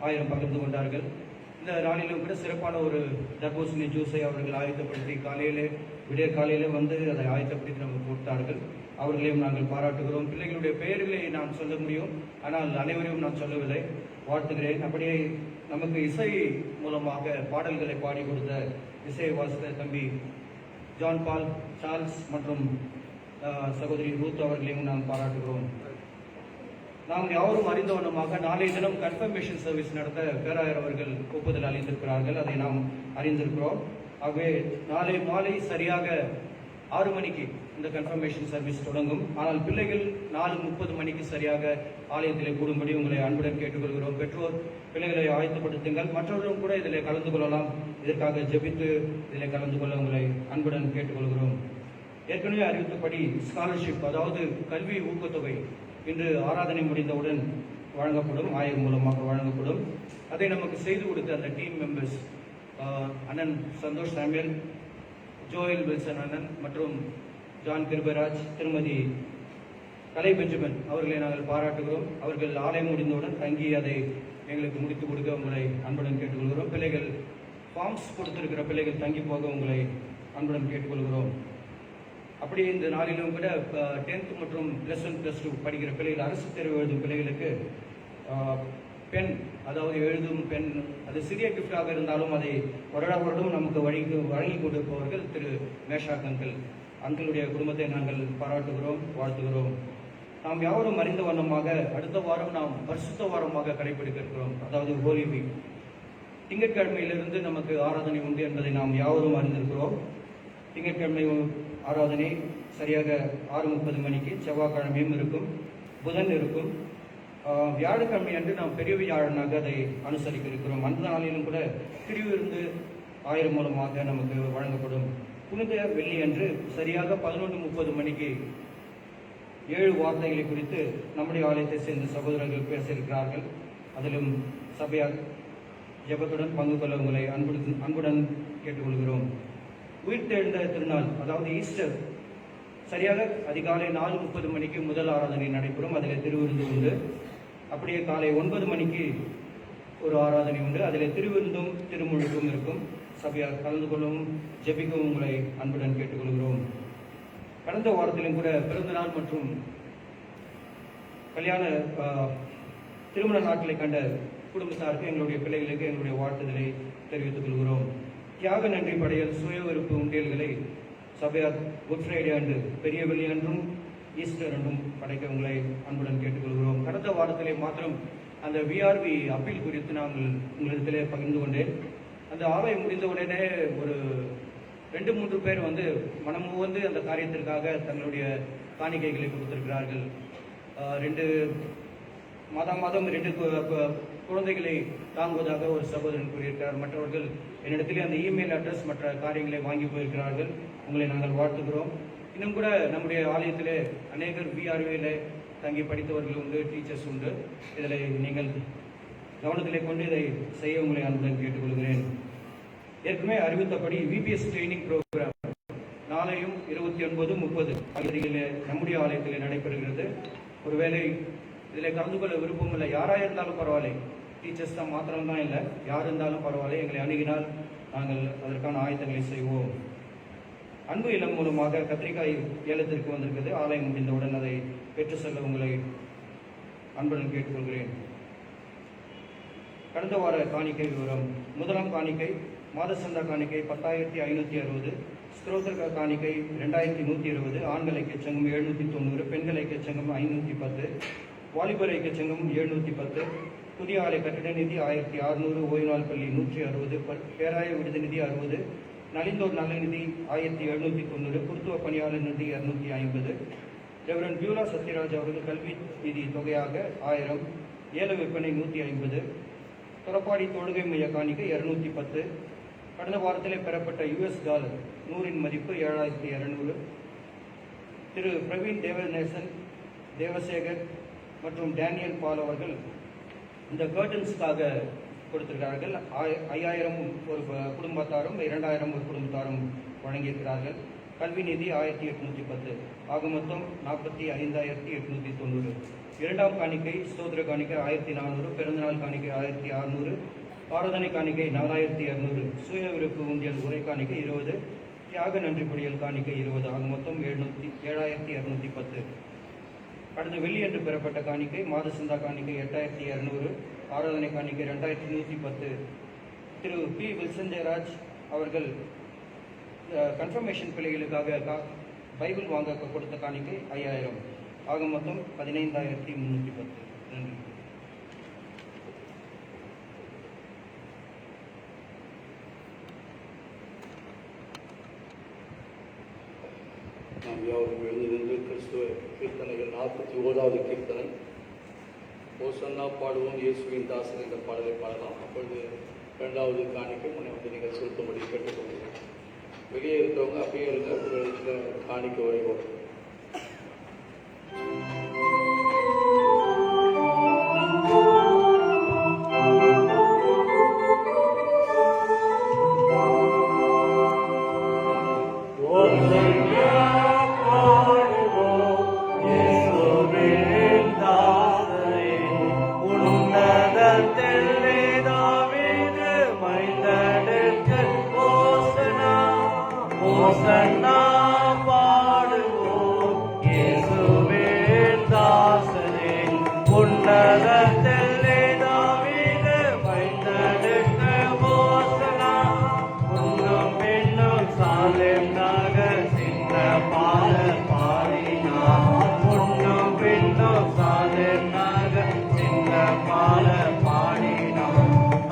1000 பகிர்ந்து கொண்டார்கள். இந்த நாளிலும் கூட சிறப்பான ஒரு தர்பூசணி ஜூஸை அவர்கள் ஆயத்தப்படுத்தி விடிய காலையிலே வந்து அதை ஆயத்தப்படுத்தி நமக்கு கொடுத்தார்கள். அவர்களையும் நாங்கள் பாராட்டுகிறோம். பிள்ளைகளுடைய பெயர்களை நான் சொல்ல முடியும், ஆனால் அனைவரையும் நான் சொல்லவில்லை, வாழ்த்துகிறேன். அப்படியே நமக்கு இசை மூலமாக பாடல்களை பாடி கொடுத்த இசையை வாசித்த தம்பி ஜான் பால், சார்ல்ஸ் மற்றும் சகோதரி ரூத் அவர்களையும் நாம் பாராட்டுகிறோம். நாம் யாரும் அறிந்தவனமாக நாளைய தினம் கன்ஃபர்மேஷன் சர்வீஸ் நடத்த பேராயர் அவர்கள் ஒப்புதல் அளித்திருக்கிறார்கள். அதை நாம் அறிந்திருக்கிறோம். ஆகவே நாளை மாலை சரியாக 6 மணிக்கு இந்த கன்ஃபர்மேஷன் சர்வீஸ் தொடங்கும். ஆனால் பிள்ளைகள் 4:30 மணிக்கு சரியாக ஆலயத்திலே கூடும்படி உங்களை அன்புடன் கேட்டுக்கொள்கிறோம். பெற்றோர் பிள்ளைகளை ஆயத்தப்படுத்துங்கள். மற்றவர்களும் கூட இதில் கலந்து கொள்ளலாம். இதற்காக ஜெபித்து இதில் கலந்து கொள்ள உங்களை அன்புடன் கேட்டுக்கொள்கிறோம். ஏற்கனவே அறிவித்தபடி ஸ்காலர்ஷிப், அதாவது கல்வி ஊக்கத்தொகை, இன்று ஆராதனை முடிந்தவுடன் வழங்கப்படும், ஆயர் மூலமாக வழங்கப்படும். அதை நமக்கு செய்து கொடுத்த அந்த டீம் மெம்பர்ஸ் அண்ணன் சந்தோஷ் சாமியல், ஜோயல் வில்சன் அண்ணன் மற்றும் ஜான் கிருபராஜ், திருமதி கலை பெஞ்சமின் அவர்களை நாங்கள் பாராட்டுகிறோம். அவர்கள் ஆலயம் முடிந்தவுடன் தங்கி அதை எங்களுக்கு முடித்து கொடுக்க உங்களை அன்புடன் கேட்டுக்கொள்கிறோம். பிள்ளைகள் ஃபார்ம்ஸ் கொடுத்திருக்கிற பிள்ளைகள் தங்கி போக உங்களை அன்புடன் கேட்டுக்கொள்கிறோம். அப்படியே இந்த நாளிலும் கூட 10th மற்றும் +1 +2 படிக்கிற பிள்ளைகள், அரசு தேர்வு எழுதும் பிள்ளைகளுக்கு பென், அதாவது எழுதும் பென், அது சிறிய கிஃப்டாக இருந்தாலும் அதை வருடம் நமக்கு வழங்கி கொடுப்பவர்கள் திரு மேஷாக் அங்கிளுடைய குடும்பத்தை நாங்கள் பாராட்டுகிறோம், வாழ்த்துகிறோம். நாம் யாவரும் அறிந்த வண்ணமாக அடுத்த வாரம் நாம் பரிசுத்த வாரமாக கடைபிடிக்க இருக்கிறோம், அதாவது ஹோலி வீக். திங்கட்கிழமையிலிருந்து நமக்கு ஆராதனை உண்டு என்பதை நாம் யாவரும் அறிந்திருக்கிறோம். திங்கட்கிழமை ஆராதனை சரியாக 6:30 மணிக்கு, செவ்வாய்க்கிழமையும் இருக்கும், புதன் இருக்கும். வியாழக்கிழமை அன்று நாம் பெரிய வியாழனாக அதை அனுசரிக்க இருக்கிறோம். அந்த நாளிலும் கூட திருவிருந்து 1000 மூலமாக நமக்கு வழங்கப்படும். புனித வெள்ளி அன்று சரியாக 11:30 மணிக்கு 7 வார்த்தைகளை குறித்து நம்முடைய ஆலயத்தை சேர்ந்த சகோதரர்கள் பேசியிருக்கிறார்கள். அதிலும் சபையார் ஜெபத்துடன் பங்கு கொள்ள உங்களை அன்புடன் கேட்டுக்கொள்கிறோம். உயிர்த்தெழுந்த திருநாள், அதாவது ஈஸ்டர், சரியாக அதிகாலை 4:30 மணிக்கு முதல் ஆராதனை நடைபெறும். அதில் திருவிருந்து உண்டு. அப்படியே காலை 9 மணிக்கு ஒரு ஆராதனை உண்டு. அதில் திருவிருந்தும் திருமுழுக்கும் இருக்கும். சபையார் கலந்து கொள்ளவும் ஜெபிக்கவும் உங்களை அன்புடன் கேட்டுக்கொள்கிறோம். கடந்த வாரத்திலும் கூட பிறந்த நாள் மற்றும் கல்யாண திருமண நாட்களை கண்ட குடும்பத்தாருக்கு, எங்களுடைய பிள்ளைகளுக்கு எங்களுடைய வாழ்த்துதலை தெரிவித்துக் கொள்கிறோம். தியாக நன்றி படையல், சுய விருப்பு உண்டியல்களை சபையார் குட் ஃப்ரைடே அன்று, பெரிய வெள்ளி அன்றும் ஈஸ்டர் அன்றும் படைக்க உங்களை அன்புடன் கேட்டுக்கொள்கிறோம். கடந்த வாரத்திலே மாத்திரம் அந்த விஆர்வி அப்பீல் குறித்து நாங்கள் உங்களிடத்திலே பகிர்ந்து கொண்டேன். அந்த ஆலயம் முடிந்த உடனே ஒரு 2-3 பேர் மனமுவந்து அந்த காரியத்திற்காக தங்களுடைய காணிக்கைகளை கொடுத்திருக்கிறார்கள். 2 மாதம் 2 குழந்தைகளை தாங்குவதாக ஒரு சகோதரன் கூறியிருக்கிறார். மற்றவர்கள் என்னிடத்திலே அந்த இமெயில் அட்ரஸ் மற்ற காரியங்களை வாங்கி போயிருக்கிறார்கள். உங்களை நாங்கள் வாழ்த்துகிறோம். இன்னும் கூட நம்முடைய ஆலயத்திலே அநேகர் விஆர்வியில தங்கி படித்தவர்கள் உண்டு, டீச்சர்ஸ் உண்டு. இதில் நீங்கள் கவனத்திலே கொண்டு இதை செய்ய உங்களை அன்புடன் கேட்டுக்கொள்கிறேன். ஏற்கனவே அறிவித்தபடி விபிஎஸ் ட்ரைனிங் ப்ரோக்ராம் நாளையும் 29-30 தேதிகளிலே நம்முடைய ஆலயத்திலே நடைபெறுகிறது. ஒருவேளை இதில் கலந்து கொள்ள விருப்பம் இல்லை, யாராக இருந்தாலும் பரவாயில்லை, டீச்சர்ஸ் தான் மாத்திரம்தான் இல்லை, யார் இருந்தாலும் பரவாயில்லை, எங்களை அணுகினால் நாங்கள் அதற்கான ஆயத்தங்களை செய்வோம். அன்பு இல்லம் மூலமாக கத்திரிக்காய் ஏலத்திற்கு வந்திருக்கிறது. ஆலயம் முடிந்தவுடன் அதை பெற்று செல்ல உங்களை அன்புடன் கேட்டுக்கொள்கிறேன். கடந்த வார காணிக்கை விவரம். முதலாம் காணிக்கை மாத சந்தா காணிக்கை 10,560, ஸ்தோத்திர காணிக்கை 2,120, ஆண்கள் ஐக்கிய சங்கம் 790, பெண்கள் ஐக்கிய சங்கம் 510, வாலிபர் ஐக்கிய சங்கம் 710, புதிய ஆலை கட்டிட நிதி 1,600, ஓய்வு நாள் பள்ளி 160, பேராய விடுதி நிதி 60, நலிந்தோர் நல நிதி 1,790, குருத்துவ பணியாளர் நிதி 250, ரெவரன் பியூலா சத்யராஜ் அவர்கள் கல்வி நிதி தொகையாக 1000, ஏல விற்பனை 150, துறப்பாடி தொழுகை மைய காணிக்கை 210, கடந்த வாரத்திலே பெறப்பட்ட US டாலர் 100 மதிப்பு 7,200, திரு பிரவீன் தேவநேசன், தேவசேகர் மற்றும் டேனியல் பால் அவர்கள் இந்த கர்டன்ஸுக்காக கொடுத்திருக்கிறார்கள். 5000 ஒரு குடும்பத்தாரும் 2000 ஒரு குடும்பத்தாரும் வழங்கியிருக்கிறார்கள். கல்வி நிதி 1810, ஆக மொத்தம் 45,890. இரண்டாம் காணிக்கை ஸ்தோத்திர காணிக்கை 1400, பிறந்தநாள் காணிக்கை 1600, ஆராதனை காணிக்கை 4200, சுய விருப்பு உண்டியல் உரை காணிக்கை 20, தியாக நன்றி பொடியல் காணிக்கை 20, ஆக மொத்தம் 7210. கடந்த வெள்ளியன்று பெறப்பட்ட காணிக்கை மாத சந்தா காணிக்கை 8200, ஆராதனை காணிக்கை 2110. திரு பி வில்சன் ஜெயராஜ் அவர்கள் கன்ஃபர்மேஷன் பிள்ளைகளுக்காக பைபிள் வாங்க கொடுத்த காணிக்கை 5000, ஆக மொத்தம் 15,310. நன்றி. நாம் யாரும் எழுந்திருந்து கிறிஸ்துவ கீர்த்தனைகள் 41வது கீர்த்தனை ஓசன்னா பாடுவோம் இயேசுவின் தாசன் என்ற பாடலை பாடலாம். அப்பொழுது 2வது காணிக்கை முன்னே வந்து நீங்கள் செலுத்தும்படி கேட்டுக்கொள்கிறேன். வெளியே இருக்கிறவங்க அப்படியே இருக்க காணிக்கை வரைவோம். ஓசன்னா பாடுவோம் இயேசுவின் தாசனே, உன்னதத்திலே தாவீது மைந்தனுக்கு ஓசன்னா. முன்னும் பின்னும் சாலேம் நகர் சின்ன பால பாடினார். முன்னும் பின்னும் சாலேம் நகர் சின்ன பால பாடினார்.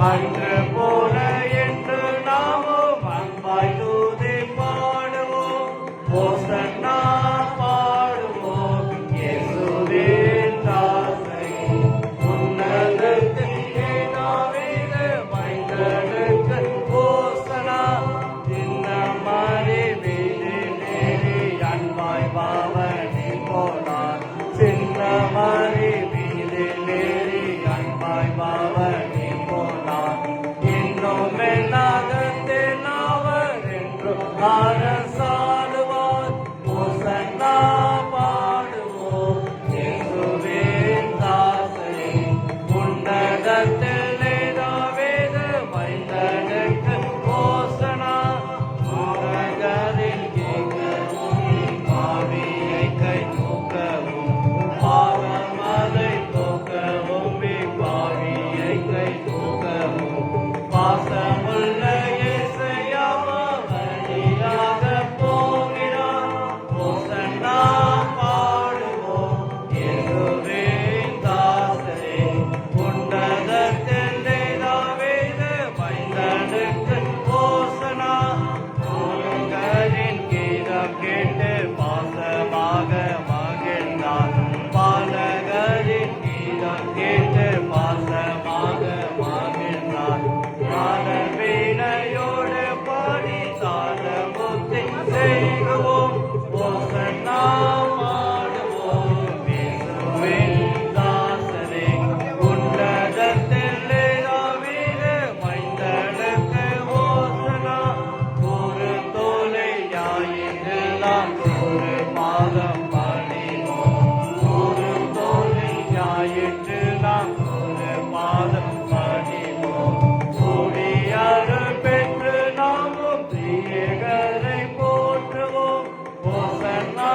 அன்று போல என்று நாமும் அன்பாய் தூதி பாடுவோம். ஓசன்னா பாடுவோம் இயேசுவின் தாசனை, உன்னதத்திலே தாவீது மைந்தனுக்கு ஓசன்னா. சின்னமரி வீதிலேறி அன்பாய் பாவனை போனார். சின்னமரி வீதிலேறி அன்பாய் பாவனை போனார். இன்னும் என்னாகத்தில் அவர் என்றும் அரசாளுவார். ஓசன்னா பாடுவோம் இயேசுவின் தாசனை, உன்னதத்திலே தாவீது மைந்தனுக்கு ஓசன்னா. உலகரில் கேட்கவும் பாவியை கை தூக்கவும், பாவமதை போக்கவும், பாவியை கை தூக்கவும், பாசமுள்ள இயேசையா வழியாக போகிறார். ஓசன்னா பாடுவோம் இயேசுவின் தாசனை, உன்னதத்திலே தாவீது மைந்தனுக்கு ஓசன்னா. உலகரின் கீதம் கேட்டு பாசமாக மகிழ்ந்தார். பாலகரின் கீதம் கேட்டு பாசமாக மகிழ்ந்தார். வீணையோடு பாடி தாளமுத்தை செய்குவோம். ஓசன்னா பாடுவோம் இயேசுவின் தாசனை, உன்னதத்திலே தாவீது மைந்தனுக்கு ஓசன்னா. ஒரு தோலை ஞாயிற்றெல்லாம் ஒரு பாதம் பாடினோம். ஒரு தோலை ஞாயிற்றெல்லாம் ஒரு பாதம் பாடினோம். கூடியருள் பெற்று நாமும் திரியகரை போற்றுவோம். ஓசன்னா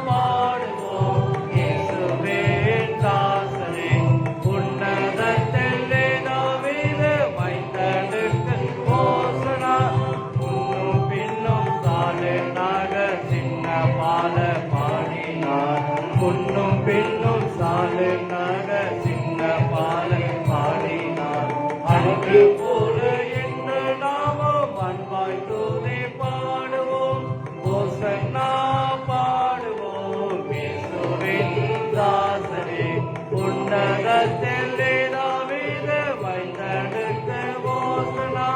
பாடுவோம் இயேசுவின் தாசனை, உன்னதத்திலே தாவீது மைந்தனுக்கு ஓசன்னா. முன்னும் பின்னும் சாலேம் நகர் சின்ன பால பாடினார். முன்னும் பின்னும் சாலேம் நகர் சின்ன பால பாடினார். அன்று போல என்று நாமும் அன்பாய் தூதி பாடுவோம். ஓசன்னா பாடுவோம் இயேசுவின் தாசனே, உன்னதத்திலே தாவீது மைந்தனுக்கு ஓசன்னா.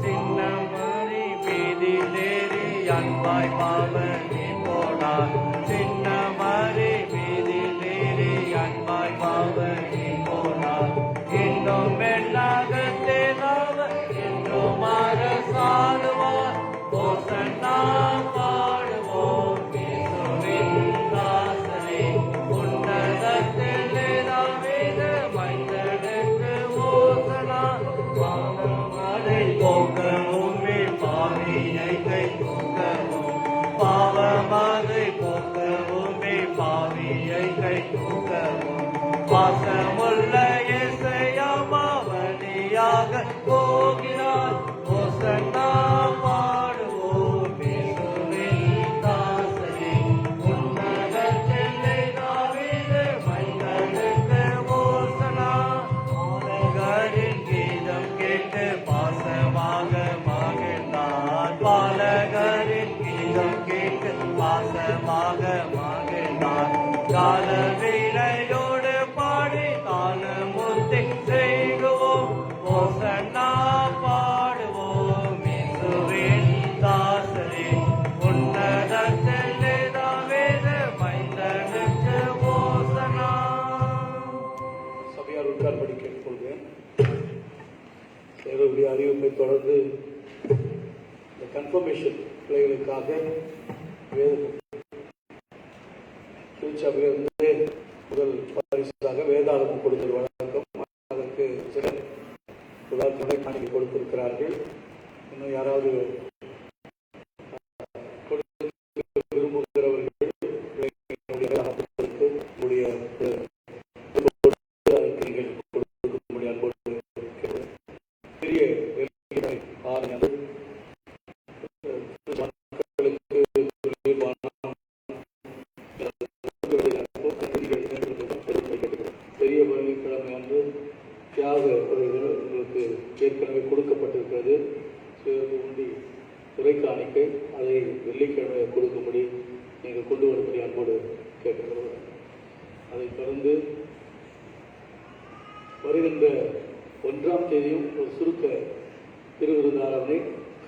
சின்னமரி வீதிலேறி அன்பாய் பாவனை போனார். சின்ன நீ போனார் இன்னும் எண்ணாகத்தில் அவர் இன்னும் அரசாளுவார் ஓசன்னா பாடுவோம் இயேசுவின் தாசனே உன்னதத்தில் தாவீது மைந்தனுக்கு ஓசனா பாவமதை போக்கவும் பாவியை கை தூக்கவும் பாவமதை போக்கவும் பாவியை கை தூக்கவும் பாசமுள்ள இசையா மாவனியாக போகிறார் ஓசன்னா பாடுவோம் இயேசுவின் தாசனே உன்னதத்தில் தாவீது மைந்தனுக்கு ஓசனா பாலகரின் கீதம் கேட்டு பாசமாக மகிழ்ந்தார் பாலகரின் கீதம் கேட்டு பாசமாக மகிழ்ந்தார் காலவினையோடு பாடி தாளமுத்தை செய்குவோம் ஓசன்னா பாடுவோம் இயேசுவின் தாசரே உன்னதத்தில் தாவீது மைந்தனுக்கு ஓசனா. சபையார் உட்கார்படி கேட்டுக்கொள்கிறேன். தேவனுடைய அறிவிப்பை தொடர்ந்து இந்த கன்ஃபர்மேஷன் பிள்ளைகளுக்காக திருச்சபையிலிருந்து முதல் பரிசாக வேதாளம் கொடுத்தல் வழக்கம். அதற்கு சிலர் காணிக்கை கொடுத்திருக்கிறார்கள். இன்னும் யாராவது விரும்புகிறவர்கள் பெரிய பெரிய வெள்ளிக்கிழமை அன்று தியாக உரைகள் உங்களுக்கு ஏற்கனவே கொடுக்கப்பட்டிருக்கிறது. உண்டி துறைக்காணிக்கை அதை வெள்ளிக்கிழமை கொடுக்கும்படி நீங்கள் கொண்டு வரும்படி அன்போடு கேட்டுக்கிறோம். அதைத் தொடர்ந்து வருகின்ற 1ஆம் தேதியும் ஒரு சுருக்க திருவிருந்தாளனை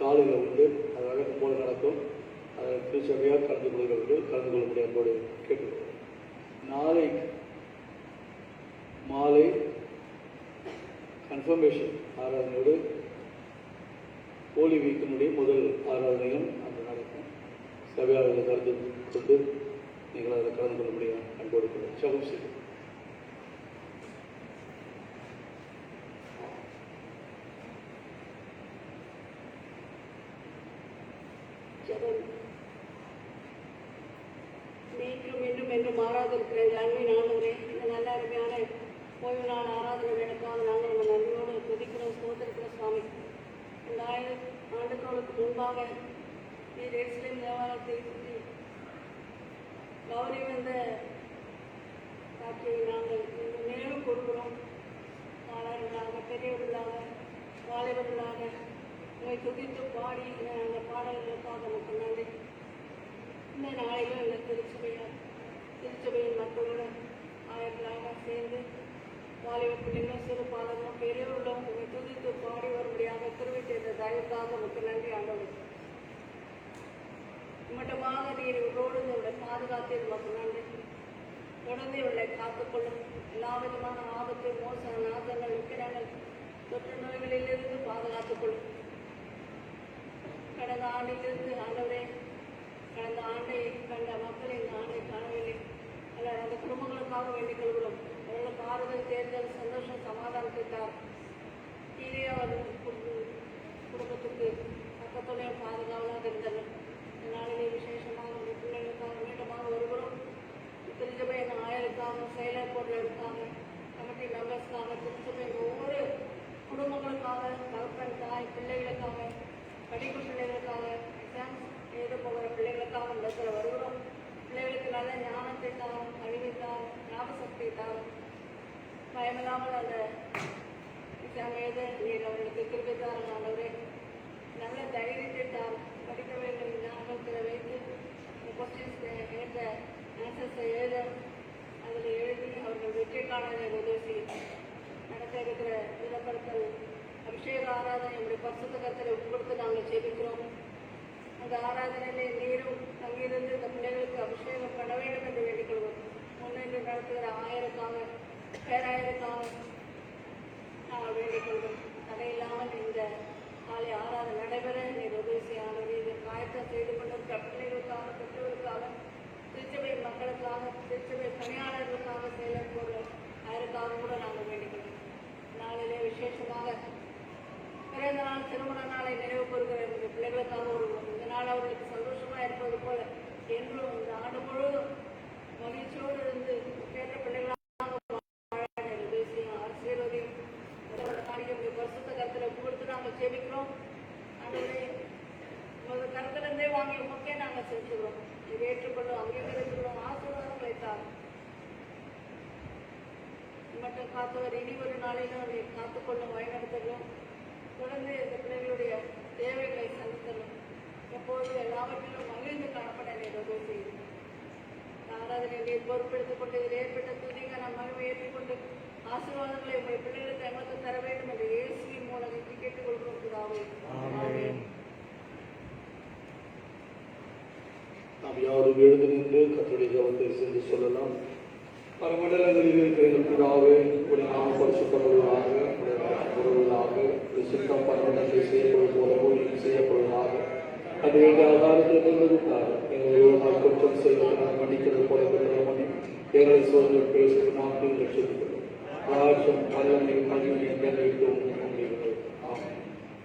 காலையில் உண்டு. அது வழக்கம் போல நடக்கும். அதை திருச்சபையாக கலந்து கொள்ளும்படி அன்போடு கேட்டுக்கிறோம். நாளை மாலை கன்ஃபர்மேஷன் ஆராதனையோடு ஹோலி வீக்கினுடைய முதல் ஆராதனையும் அன்று நடக்கும். சபையாளர்களை கலந்து கொண்டு நீங்கள் அதில் கலந்து கொள்ள முடியும் அன்போடு ஜெபம் செய்யும். மீண்டும் மீண்டும் என்று மாறாது இருக்கிற அன்பின் ஆண்டவரே, இந்த நல்ல அருமையான ஓய்வு நாள் ஆராதனை வேலைக்காக நாங்கள் உங்கள் நன்றியோடு துதிக்கிறோம், சோதரிக்கிறோம் சுவாமி. இந்த ஆண்டுகளுக்கு முன்பாக நீர் எருசலேம் தேவாலயத்தை சுற்றி கௌரி வந்த காட்சியை நாங்கள் இன்னும் மேலும் கொடுக்கிறோம். மாணவர்களாக, பெரியவர்களாக, வாலிபர்களாக உங்களை துதித்து பாடி அந்த பாடல்களுக்காக நமக்கு நன்றி. இந்த நாளிலும் இந்த திருச்சபையின் மக்களோடு ஆயர்களாக சேர்ந்து வாலிப பிள்ளைங்களும் சிறு பாலங்களும் பெரியவர்களும் உங்களை துதித்து பாடி வரும்படியாக திருவை செய்த தயவுக்காக நமக்கு நன்றி ஆண்டவர். மட்டுமாக நீர் இவரோடு இவருடைய பாதுகாத்து நமக்கு நன்றி. தொடர்ந்து இவர்களை காத்துக்கொள்ளும். எல்லா விதமான ஆபத்து, மோச, நாசங்கள், விக்கிரங்கள், தொற்று நோய்களிலிருந்து பாதுகாத்துக்கொள்ளும். கடந்த ஆண்டிலிருந்து ஆண்டவரே, கடந்த ஆண்டை கண்ட மக்கள் இந்த ஆண்டை காணவில்லை. அல்ல அந்த குடும்பங்களுக்காக வேண்டிக் கொள்கிறோம். அவர்களுக்கு ஆறுதல், தேர்தல், சந்தோஷம், சமாதானத்தை தார். கீழே அவர் குடும்பத்துக்கு பக்கத்துடைய பாதுகாவலாக இருந்தனர். நாளிலே விசேஷமாக உங்கள் பிள்ளைகளுக்காக மீண்டுமாக வருகிறோம். திருச்சபையின் ஆயருக்காக, செயலர் பொருளுக்காக, கமிட்டி மெம்பர்ஸ்க்காக, திருச்சபையின் ஒவ்வொரு குடும்பங்களுக்காக, தகப்பன், தாய், பிள்ளைகளுக்காக, படிப்பு பிள்ளைகளுக்காக, எக்ஸாம்ஸ் எழுத போகிற பிள்ளைகளுக்காக இடத்துல வருகிறோம். பிள்ளைகளுக்கு நல்ல ஞானத்தை தாரும், அறிவை தாரும், ஞாபகத்தை தாரும். பயமில்லாமல் அந்த எக்ஸாம் எழுத நீர் அவர்களுக்கு கிருபை தாரும் ஆண்டவரே. நல்ல தைரியத்தை தாரும். படிக்க வேண்டும் ஞாபகத்தில் வைத்து கொஸ்டின்ஸ் ஏற்ற ஆன்சர்ஸை எழுத அதில் எழுதி அவர்கள் வெற்றி காண உதவி செய்யும். நடக்க இருக்கிற விதப்படுத்தல் அபிஷேக ஆராதனை நம்முடைய பரிசுத்த கர்த்தரை உட்படுத்த நாங்கள் ஜெபிக்கிறோம். அந்த ஆராதனையிலே நீரும் அங்கிருந்து இந்த பிள்ளைகளுக்கு அபிஷேகம் பண்ண வேண்டும் என்று வேண்டிக் கொள்வோம். முன்னின்று நடத்துகிற ஆயருக்காக, பேராயருக்காக நாங்கள் வேண்டிக் கொள்வோம். தடையில்லாமல் இந்த காலை ஆராதனை நடைபெற நீர் உதவி செய்யாமல் இதில் காயத்தம் செய்து கொண்டிருக்கிற பிள்ளைகளுக்காக, பெற்றோருக்காக, திருச்சபை மக்களுக்காக, திருச்சபை பணியாளர்களுக்காக, செயலர் பொருள் அதற்காக கூட நாங்கள் வேண்டிக் கொள்வோம். நாளிலே விசேஷமாக பிறந்த நாள், திருமண நாளை நினைவு கூறுகிற இந்த பிள்ளைகளுக்காக இந்த நாள் அவர்களுக்கு சந்தோஷமாக இருப்பது போல என்றும் இந்த ஆண்டு முழுவதும் மகிழ்ச்சியோடு இருந்து கேட்ட பிள்ளைகளாக ஆசீர்வதியும் பரிசுத்த கருத்துல கொடுத்து நாங்கள் சேமிக்கிறோம். ஆண்டவரே, உங்கள் கருத்திலிருந்தே வாங்கி உமக்கே நாங்கள் செலுத்துகிறோம். இதை ஏற்றுக்கொள்ளும், அங்கீகரித்துக்கிறோம். ஆசீர்வாதங்களை தான் மட்டும் காத்தவர் இனி ஒரு நாளிலும் அதை காத்துக்கொள்ளும், வழிநடத்தலும், தொடர்ந்து இந்த பிள்ளைகளுடைய தேவைகளை சந்தித்தலும், எப்போது எல்லாவற்றிலும் மகிழ்ந்து காணப்பட உதவி செய்யும். ஆராதனை பொறுப்பெடுத்துக் கொண்டு இதில் ஏற்பட்ட துதிக நம் மகிமை ஏற்றுக்கொண்டு ஆசீர்வாதங்களை உங்கள் பிள்ளைகளுக்கு எமக்கு தர வேண்டும் என்று இயேசுவின் மூலம் கேட்டுக் கொள்கிறோம். ஆமென். நாம் யாரும் எழுந்து நின்று கர்த்தருடைய ஜெபத்தை சென்று சொல்லலாம். பரமண்டலங்களில் இருக்கிற பிதாவே, உடைய நாமம் பரிசுத்தப்படுவதாக, உடைய வருவதாக, சித்தம் பரமண்டலத்தில் செய்யப்படும் போல ஊழியம் செய்யப்படுவதாக. அது வேண்டிய ஆதாரத்தில் நின்றதுக்காக எங்களோடு குற்றம் செய்வதை மன்னிக்கிறது போல மன்னி எங்களை சோதனை பேசும் நாட்கள் ரட்சித்துள்ளோம். ராஜ்யம் வல்லமை மகிமை என்றைக்கும் உண்டாகிறது. ஆமென்.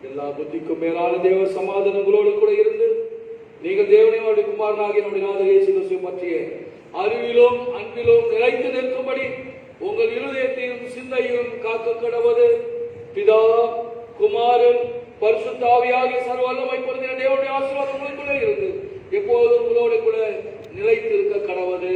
எல்லா புத்திக்கும் மேலான தேவ சமாதானங்களோடு கூட இருந்து நீங்கள் தேவனையோடு குமாரனாகிய நம்முடைய நாதர் இயேசு கிறிஸ்துவை பற்றிய அறிவிலும் அன்பிலும் நிலைத்து நிற்கும்படி உங்கள் இருதயத்தையும் சிந்தையும் காக்க கடவது பிதா, குமாரன், பரிசுத்த ஆவியாகிய சர்வ வல்லமை பொருந்தின தேவனுடைய ஆசீர்வாதம் உங்களுக்குள்ளே இருந்து எப்போதும் உங்களோடு கூட நிலைத்து இருக்க கடவது.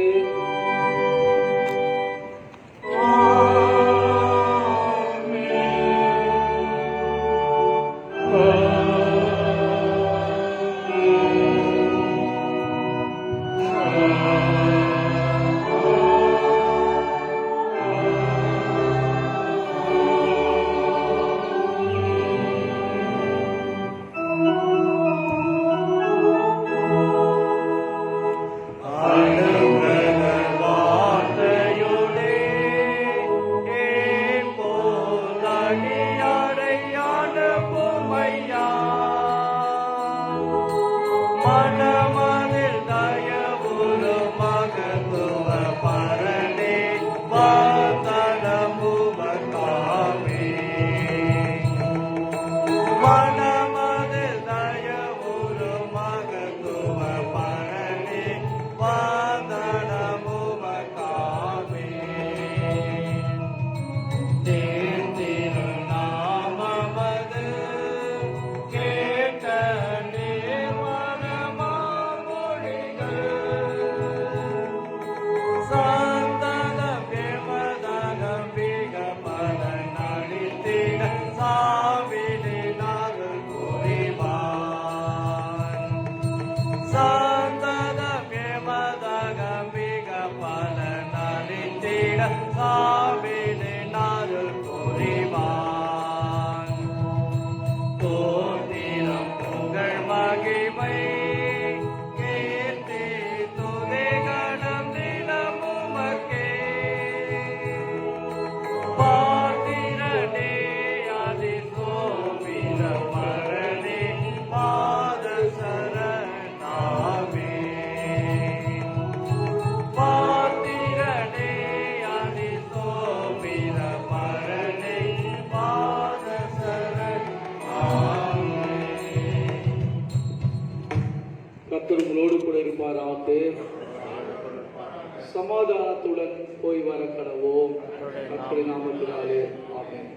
கர்த்தர் உங்களோடு கூட இருப்பாராக. சமாதானத்துடன் போய் வர கடவோம். கர்த்தரின் நாமத்தினாலே ஆமென்.